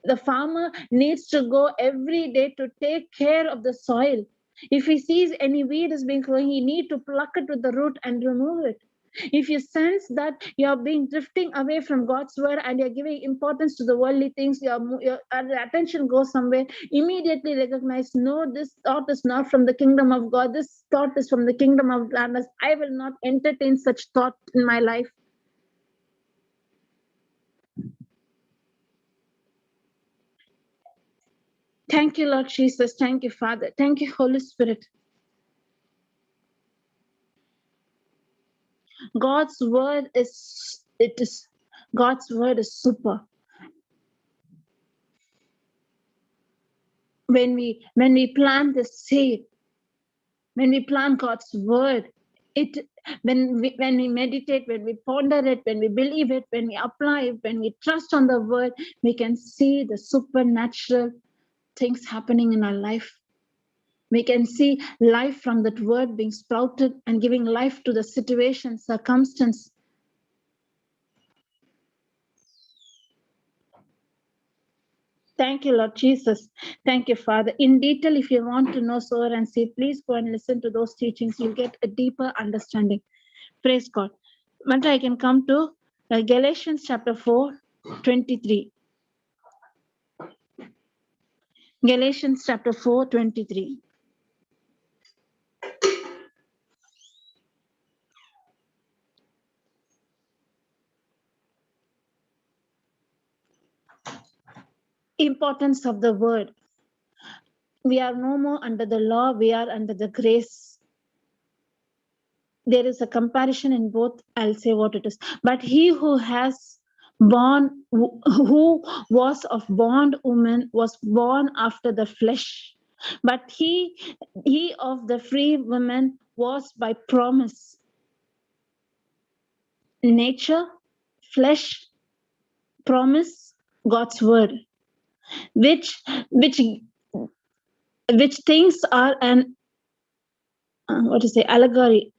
The farmer needs to go every day to take care of the soil. If he sees any weed is being growing, he need to pluck it with the root and remove it. If you sense that you are being drifting away from God's word and you're giving importance to the worldly things, your attention goes somewhere, immediately recognize, no, this thought is not from the kingdom of God. This thought is from the kingdom of darkness. I will not entertain such thought in my life. Thank you, Lord Jesus. Thank you, Father. Thank you, Holy Spirit. God's word is super. When we plant the seed, when we plant God's word, when we meditate, when we ponder it, when we believe it, when we apply it, when we trust on the word, we can see the supernatural things happening in our life. We can see life from that word being sprouted and giving life to the situation, circumstance. Thank you, Lord Jesus. Thank you, Father. In detail, if you want to know sower and seed, please go and listen to those teachings. You'll get a deeper understanding. Praise God. Once I can come to Galatians chapter 4:23. Galatians chapter 4:23. Importance of the word. We are no more under the law, we are under the grace. There is a comparison in both. I'll say what it is. But he who was of bondwoman was born after the flesh. But he of the free woman was by promise. Nature, flesh, promise, God's word, which things are an allegory,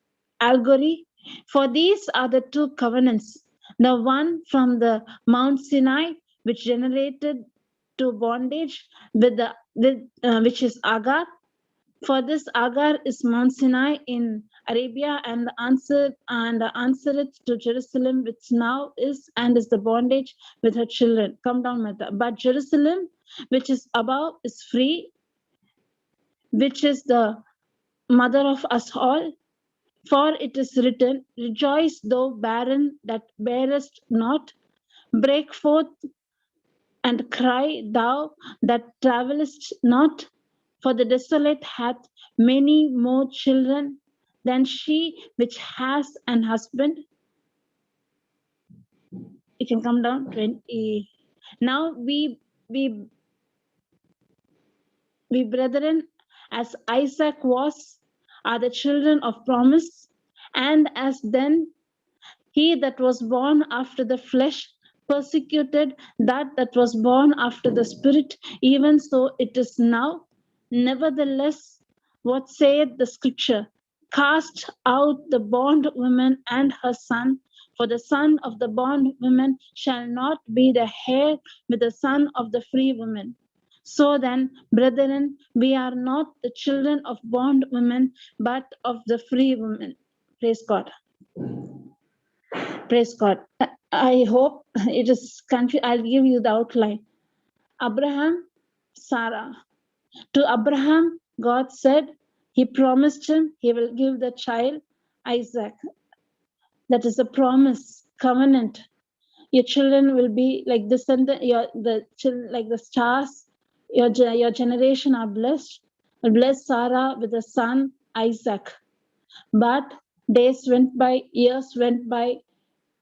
allegory. For these are the two covenants, the one from the Mount Sinai, which generated to bondage which is Agar. For this Agar is Mount Sinai in Arabia, and the answereth to Jerusalem, which now is and is the bondage with her children. Come down, Mata. But Jerusalem, which is above, is free, which is the mother of us all. For it is written, rejoice, thou barren that bearest not, break forth and cry, thou that travellest not. For the desolate hath many more children than she which has an husband. You can come down. 20. Now we brethren, as Isaac was, are the children of promise, and as then he that was born after the flesh persecuted that was born after the spirit, even so it is now. Nevertheless, what saith the scripture? Cast out the bondwoman and her son, for the son of the bondwoman shall not be the heir with the son of the free woman. So then, brethren, we are not the children of bondwomen, but of the free woman. Praise God. Praise God. I hope it is confused. I'll give you the outline. Abraham, Sarah. To Abraham, God said, he promised him he will give the child Isaac. That is a promise, covenant. Your children will be like like the stars. Your generation are blessed. Bless Sarah with a son, Isaac. But days went by, years went by.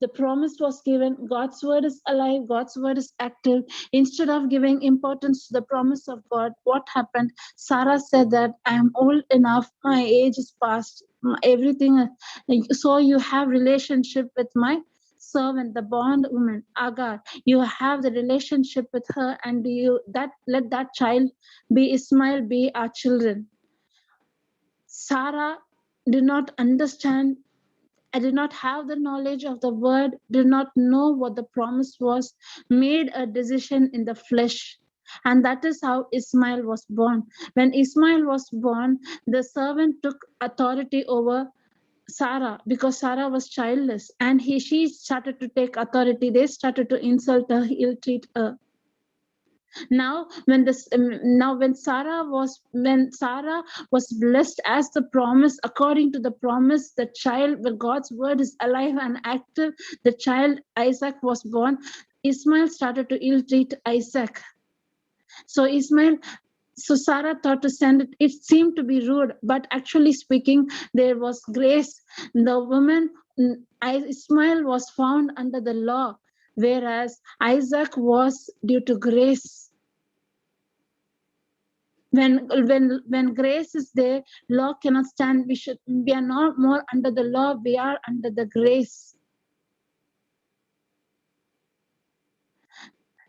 The promise was given. God's word is alive. God's word is active. Instead of giving importance to the promise of God, what happened? Sarah said that I am old enough. My age is past. Everything. So you have relationship with my servant, the bondwoman, Agar. You have the relationship with her, and let that child be Ishmael, be our children. Sarah did not understand. I did not have the knowledge of the word, did not know what the promise was, made a decision in the flesh. And that is how Ishmael was born. When Ishmael was born, the servant took authority over Sarah because Sarah was childless, and she started to take authority. They started to insult her, ill-treat her. Now when Sarah was blessed as the promise, according to the promise, the child, when God's word is alive and active, the child Isaac was born. Ishmael started to ill-treat Isaac. So Sarah thought to send it. It seemed to be rude, but actually speaking, there was grace. The woman, Ishmael, was found under the law, whereas Isaac was due to grace. When grace is there, law cannot stand. We are not more under the law, we are under the grace.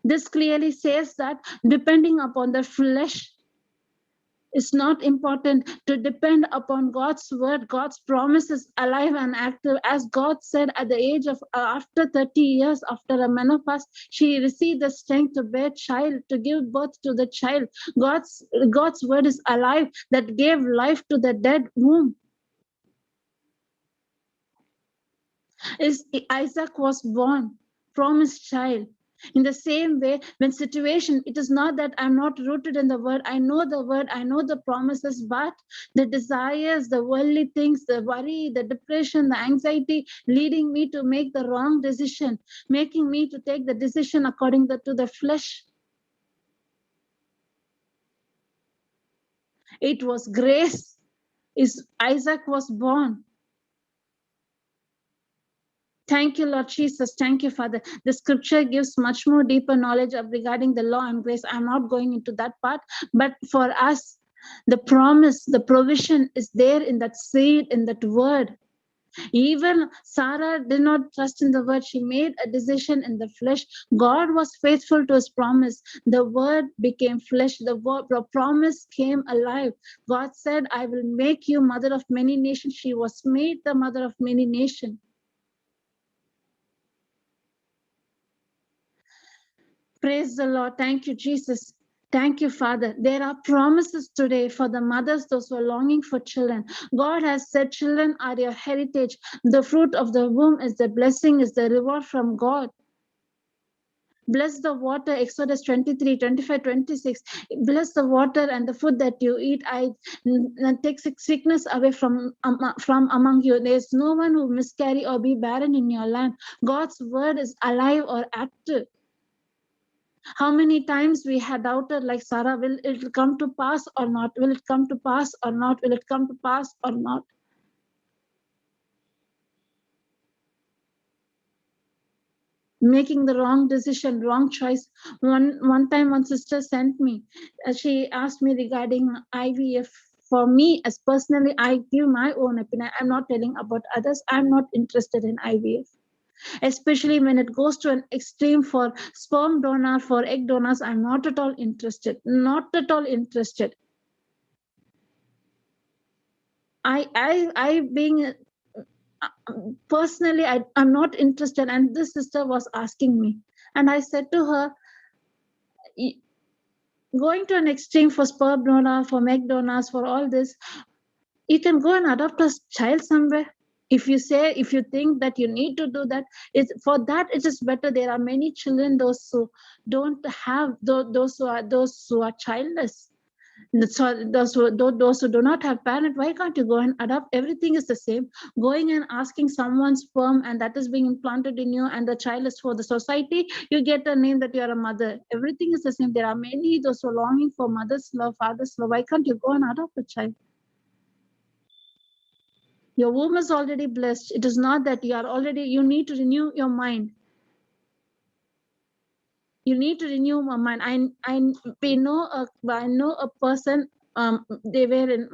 This clearly says that depending upon the flesh is not important. To depend upon God's word, God's promise is alive and active. As God said, at the age of after 30 years, after a menopause, she received the strength to bear child, to give birth to the child. God's word is alive, that gave life to the dead womb. Isaac was born, promised child. In the same way, when situation, it is not that I'm not rooted in the word. I know the word, I know the promises, but the desires, the worldly things, the worry, the depression, the anxiety, leading me to make the wrong decision, making me to take the decision according to the flesh. It was grace. Isaac was born. Thank you, Lord Jesus. Thank you, Father. The scripture gives much more deeper knowledge regarding the law and grace. I'm not going into that part, but for us, the promise, the provision is there in that seed, in that word. Even Sarah did not trust in the word. She made a decision in the flesh. God was faithful to his promise. The word became flesh. The promise came alive. God said, I will make you mother of many nations. She was made the mother of many nations. Praise the Lord. Thank you, Jesus. Thank you, Father. There are promises today for the mothers, those who are longing for children. God has said, children are your heritage. The fruit of the womb is the blessing, is the reward from God. Bless the water, Exodus 23, 25, 26. Bless the water and the food that you eat. I take sickness away from among you. There is no one who miscarry or be barren in your land. God's word is alive or active. How many times we had doubted, like Sarah, will it come to pass or not? Will it come to pass or not? Will it come to pass or not? Making the wrong decision, wrong choice. One time, one sister sent me. She asked me regarding IVF. For me, as personally, I give my own opinion. I'm not telling about others. I'm not interested in IVF. Especially when it goes to an extreme for sperm donor, for egg donors, I'm not at all interested. Not at all interested. I being personally, I'm not interested. And this sister was asking me, and I said to her, going to an extreme for sperm donor, for egg donors, for all this, you can go and adopt a child somewhere. If you think that you need to do that, for that it is better. There are many children, those who don't have, those who are childless. So those who do not have parent, why can't you go and adopt? Everything is the same. Going and asking someone's sperm and that is being implanted in you, and the child is for the society, you get a name that you are a mother. Everything is the same. There are many those who are longing for mother's love, father's love. Why can't you go and adopt a child? Your womb is already blessed. It is not that you need to renew your mind. You need to renew my mind. I know a person. They were in.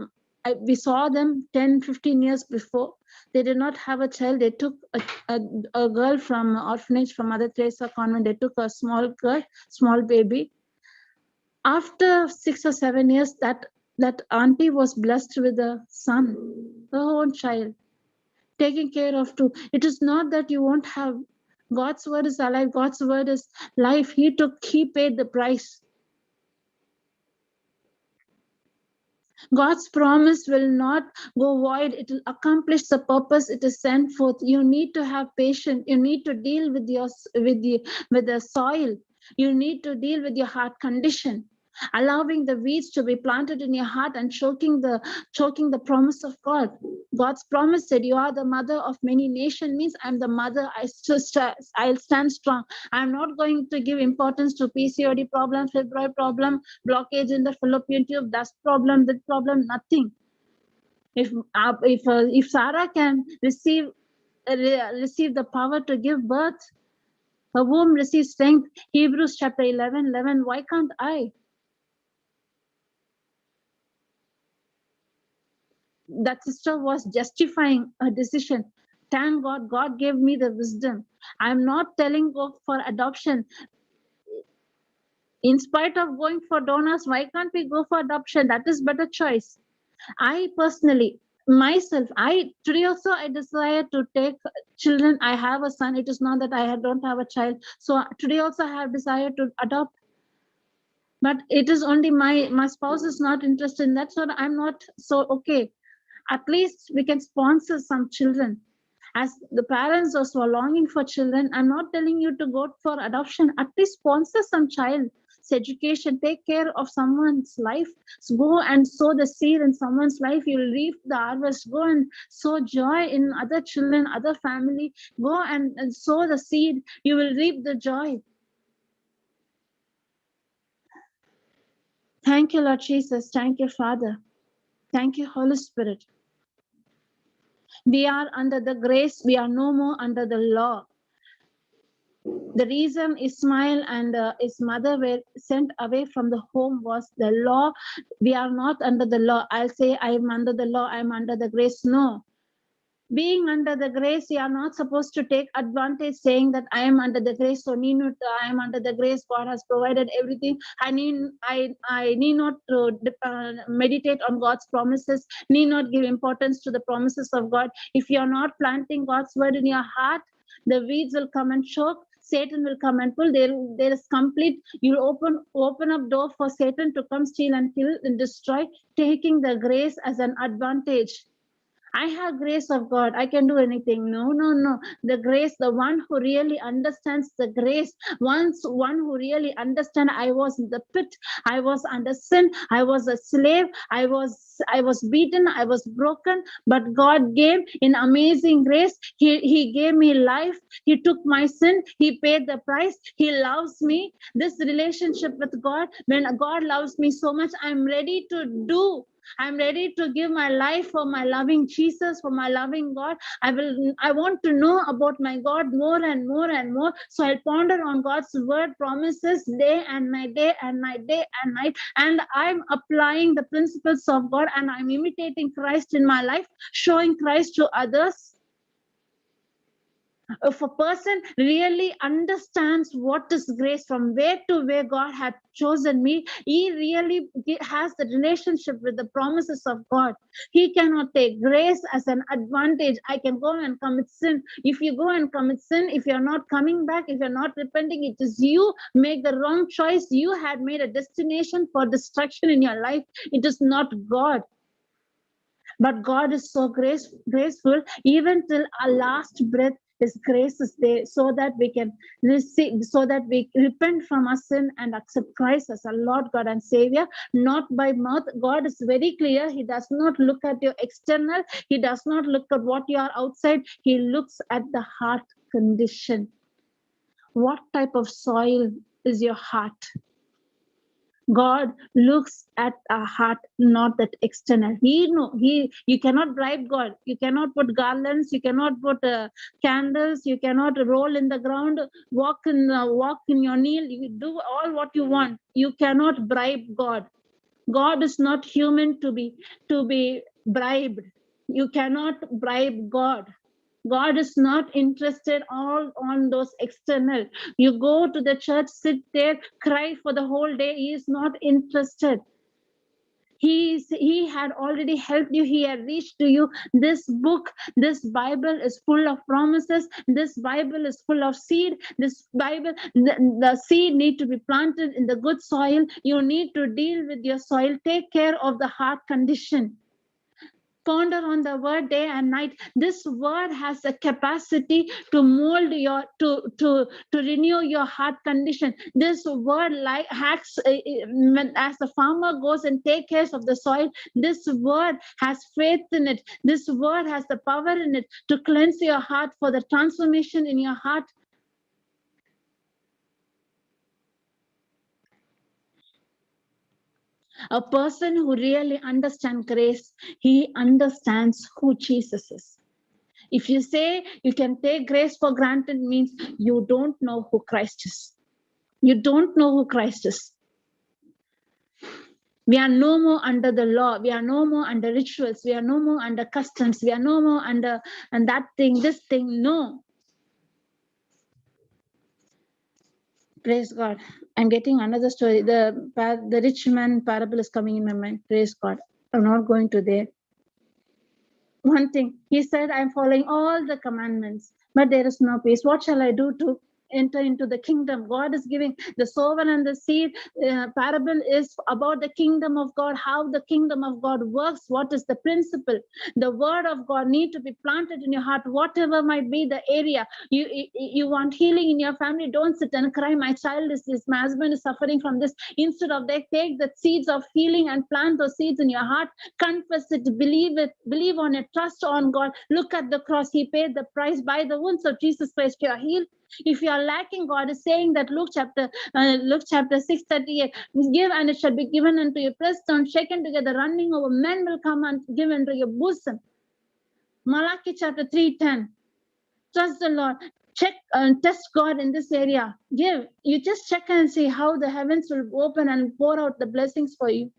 We saw them 10, 15 years before. They did not have a child. They took a girl from orphanage from Mother Teresa convent. They took a small girl, small baby. After 6 or 7 years, that auntie was blessed with a son, her own child, taking care of two. It is not that you won't have. God's word is alive. God's word is life. He paid the price. God's promise will not go void. It will accomplish the purpose it is sent forth. You need to have patience. You need to deal with the soil. You need to deal with your heart condition. Allowing the weeds to be planted in your heart and choking the promise of God. God's promise said, you are the mother of many nations, means I'm the mother. I'll stand strong. I'm not going to give importance to PCOD problem, fibroid problem, blockage in the fallopian tube, that problem, nothing. If Sarah can receive the power to give birth, her womb receives strength. Hebrews chapter 11, why can't I? That sister was justifying her decision. Thank God, God gave me the wisdom. I'm not telling go for adoption. In spite of going for donors, why can't we go for adoption? That is better choice. I personally, myself, today also I desire to take children. I have a son. It is not that I don't have a child. So today also I have desire to adopt. But it is only my spouse is not interested in that. So I'm not so okay. At least we can sponsor some children. As the parents also are longing for children, I'm not telling you to go for adoption. At least sponsor some child's education. Take care of someone's life. So go and sow the seed in someone's life. You'll reap the harvest. Go and sow joy in other children, other family. Go and sow the seed. You will reap the joy. Thank you, Lord Jesus. Thank you, Father. Thank you, Holy Spirit. We are under the grace. We are no more under the law. The reason Ismail and his mother were sent away from the home was the law. We are not under the law. I'll say I'm under the law. I'm under the grace. No. Being under the grace, you are not supposed to take advantage saying that I am under the grace, so I am under the grace, God has provided everything. I need not to meditate on God's promises, need not give importance to the promises of God. If you are not planting God's word in your heart, the weeds will come and choke. Satan will come and pull. There is complete. You open up door for Satan to come, steal and kill and destroy, taking the grace as an advantage. I have grace of God. I can do anything. No, no, no. The grace, the one who really understands the grace, one who really understands. I was in the pit. I was under sin. I was a slave. I was beaten. I was broken. But God gave in amazing grace. He gave me life. He took my sin. He paid the price. He loves me. This relationship with God, when God loves me so much, I'm ready to do. I'm ready to give my life for my loving Jesus, for my loving God. I want to know about my God more and more and more. So I ponder on God's word promises day and night, day and night, day and night. And I'm applying the principles of God, and I'm imitating Christ in my life, showing Christ to others. If a person really understands what is grace, from where to where God had chosen me, he really has the relationship with the promises of God. He cannot take grace as an advantage. I can go and commit sin. If you go and commit sin, if you're not coming back, if you're not repenting, it is you make the wrong choice. You had made a destination for destruction in your life. It is not God. But God is so graceful, even till our last breath, His grace is there, so that we can receive, so that we repent from our sin and accept Christ as our Lord, God, and Savior, not by mouth. God is very clear. He does not look at your external. He does not look at what you are outside. He looks at the heart condition. What type of soil is your heart? God looks at our heart, not that external. You cannot bribe God. You cannot put garlands. You cannot put candles. You cannot roll in the ground, walk in your kneel. You do all what you want. You cannot bribe God. God is not human to be bribed. You cannot bribe God. God is not interested all on those external. You go to the church, sit there, cry for the whole day. He is not interested. He had already helped you. He had reached to you. This book, this Bible is full of promises. This Bible is full of seed. This Bible, the seed need to be planted in the good soil. You need to deal with your soil. Take care of the heart condition. Ponder on the word day and night. This word has the capacity to mold your to renew your heart condition. This word like hacks as the farmer goes and takes care of the soil. This word has faith in it. This word has the power in it to cleanse your heart, for the transformation in your heart. A person who really understands grace, he understands who Jesus is. If you say you can take grace for granted, means you don't know who Christ is. You don't know who Christ is. We are no more under the law. We are no more under rituals. We are no more under customs. We are no more under and that thing, this thing. No. Praise God. I'm getting another story. The rich man parable is coming in my mind. Praise God. I'm not going to there. One thing, he said, I'm following all the commandments, but there is no peace. What shall I do to enter into the kingdom? God is giving the sower and the seed. Parable is about the kingdom of God, how the kingdom of God works. What is the principle? The word of God need to be planted in your heart, whatever might be the area. You want healing in your family, don't sit and cry, my child is this, my husband is suffering from this. Instead of that, take the seeds of healing and plant those seeds in your heart. Confess it, believe on it, trust on God. Look at the cross. He paid the price. By the wounds of Jesus Christ, you are healed. If you are lacking, God is saying that Luke chapter 6:38, give and it shall be given unto you, pressed down, shaken together, running over, men will come and give unto your bosom. Malachi chapter 3:10, trust the Lord. Check and test God in this area. Give. You just check and see how the heavens will open and pour out the blessings for you.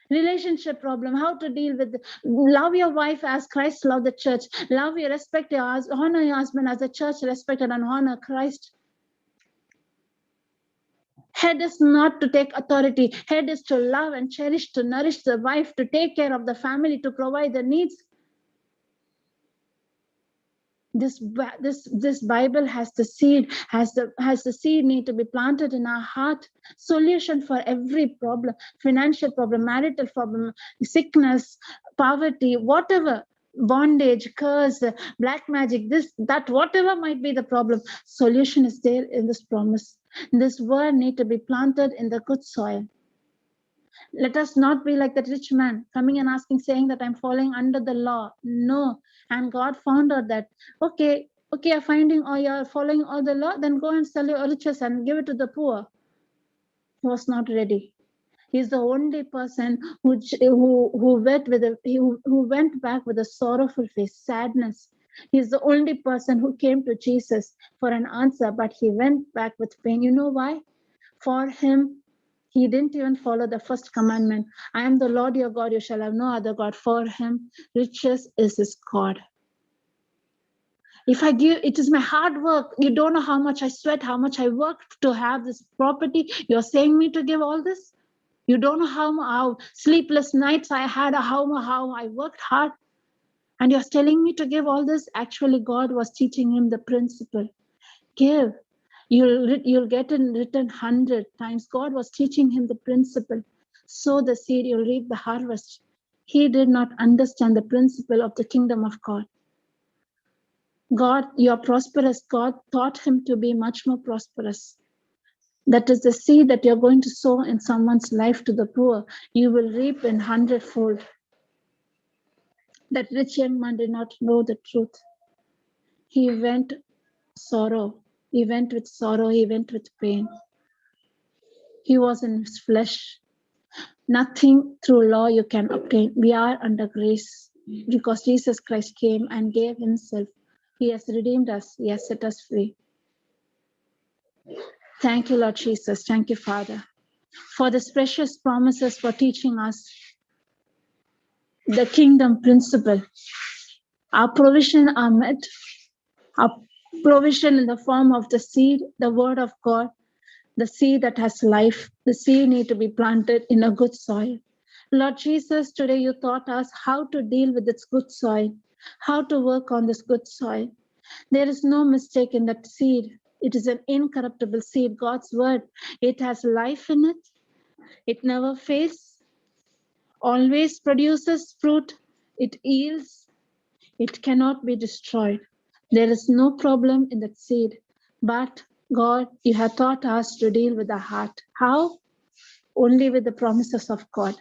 Relationship problem, how to deal with love your wife as Christ loved the church. Love your respect your honor your husband as the church respected and honor Christ. Head is not to take authority. Head is to love and cherish, to nourish the wife, to take care of the family, to provide the needs. This Bible has the seed, has the seed need to be planted in our heart. Solution for every problem, financial problem, marital problem, sickness, poverty, whatever, bondage, curse, black magic, this, that, whatever might be the problem, solution is there in this promise. This word need to be planted in the good soil. Let us not be like that rich man coming and asking, saying that I'm falling under the law. No. And God found out that, okay, you're finding or you're following all the law, then go and sell your riches and give it to the poor. He was not ready. He's the only person who went back with a sorrowful face, sadness. He's the only person who came to Jesus for an answer, but he went back with pain. You know why? For him, he didn't even follow the first commandment. I am the Lord your God, you shall have no other God. For him, riches is his God. If I give, it is my hard work. You don't know how much I sweat, how much I worked to have this property. You're saying me to give all this? You don't know how sleepless nights I had, how I worked hard. And you're telling me to give all this? Actually, God was teaching him the principle. Give. You'll get in return 100 times. God was teaching him the principle. Sow the seed, you'll reap the harvest. He did not understand the principle of the kingdom of God. God, you're prosperous. God taught him to be much more prosperous. That is the seed that you're going to sow in someone's life to the poor. You will reap in 100-fold. That rich young man did not know the truth. He went sorrow. He went with sorrow. He went with pain. He was in his flesh. Nothing through law you can obtain. We are under grace because Jesus Christ came and gave himself. He has redeemed us. He has set us free. Thank you, Lord Jesus. Thank you, Father, for these precious promises, for teaching us the kingdom principle. Our provision are met. Our provision in the form of the seed, the word of God, the seed that has life. The seed need to be planted in a good soil. Lord Jesus, today you taught us how to deal with this good soil, how to work on this good soil. There is no mistake in that seed. It is an incorruptible seed, God's word. It has life in it. It never fails, always produces fruit. It yields. It cannot be destroyed. There is no problem in that seed. But God, you have taught us to deal with the heart. How? Only with the promises of God.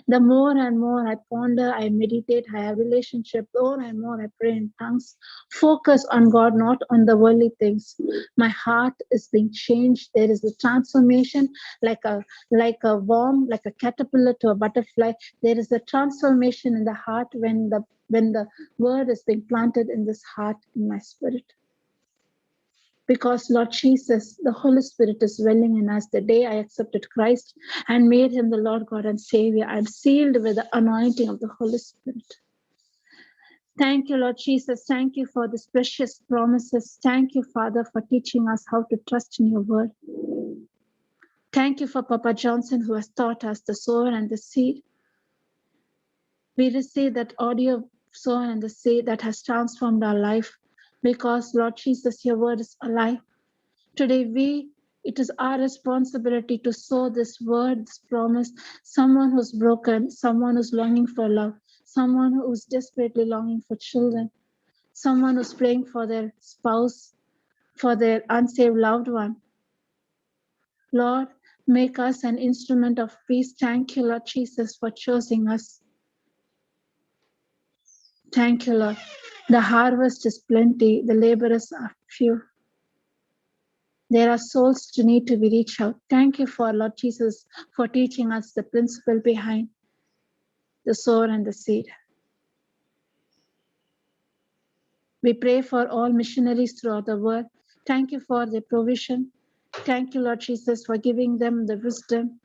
The more and more I ponder, I meditate, I have relationship, more and more I pray in tongues, focus on God, not on the worldly things. My heart is being changed. There is a transformation, like a worm, like a caterpillar to a butterfly. There is a transformation in the heart when the word is being planted in this heart, in my spirit. Because Lord Jesus, the Holy Spirit is dwelling in us. The day I accepted Christ and made him the Lord God and Savior, I'm sealed with the anointing of the Holy Spirit. Thank you, Lord Jesus. Thank you for these precious promises. Thank you, Father, for teaching us how to trust in your word. Thank you for Papa Johnson, who has taught us the sower and the seed. We receive that audio of sower and the seed that has transformed our life. Because, Lord Jesus, your word is alive. Today, it is our responsibility to sow this word, this promise. Someone who's broken, someone who's longing for love, someone who's desperately longing for children, someone who's praying for their spouse, for their unsaved loved one. Lord, make us an instrument of peace. Thank you, Lord Jesus, for choosing us. Thank you, Lord. The harvest is plenty, the laborers are few. There are souls to need to be reached out. Thank you for Lord Jesus for teaching us the principle behind the sower and the seed. We pray for all missionaries throughout the world. Thank you for their provision. Thank you, Lord Jesus, for giving them the wisdom,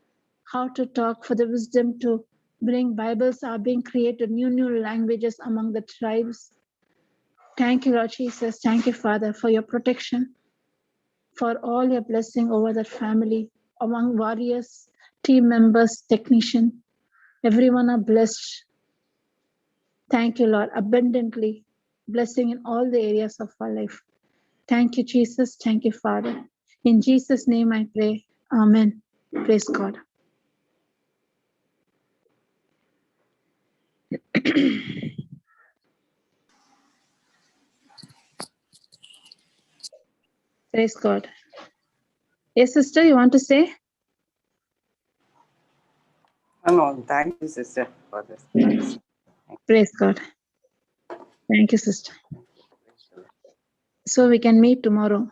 how to talk, for the wisdom to Bibles are being created, new languages among the tribes. Thank you, Lord Jesus. Thank you, Father, for your protection, for all your blessing over that family, among warriors, team members, technician. Everyone are blessed. Thank you, Lord, abundantly, blessing in all the areas of our life. Thank you, Jesus. Thank you, Father. In Jesus' name I pray. Amen. Praise God. Praise God. Yes, sister, you want to say? No, thank you, sister, for this. Praise God. Thank you, sister. So we can meet tomorrow.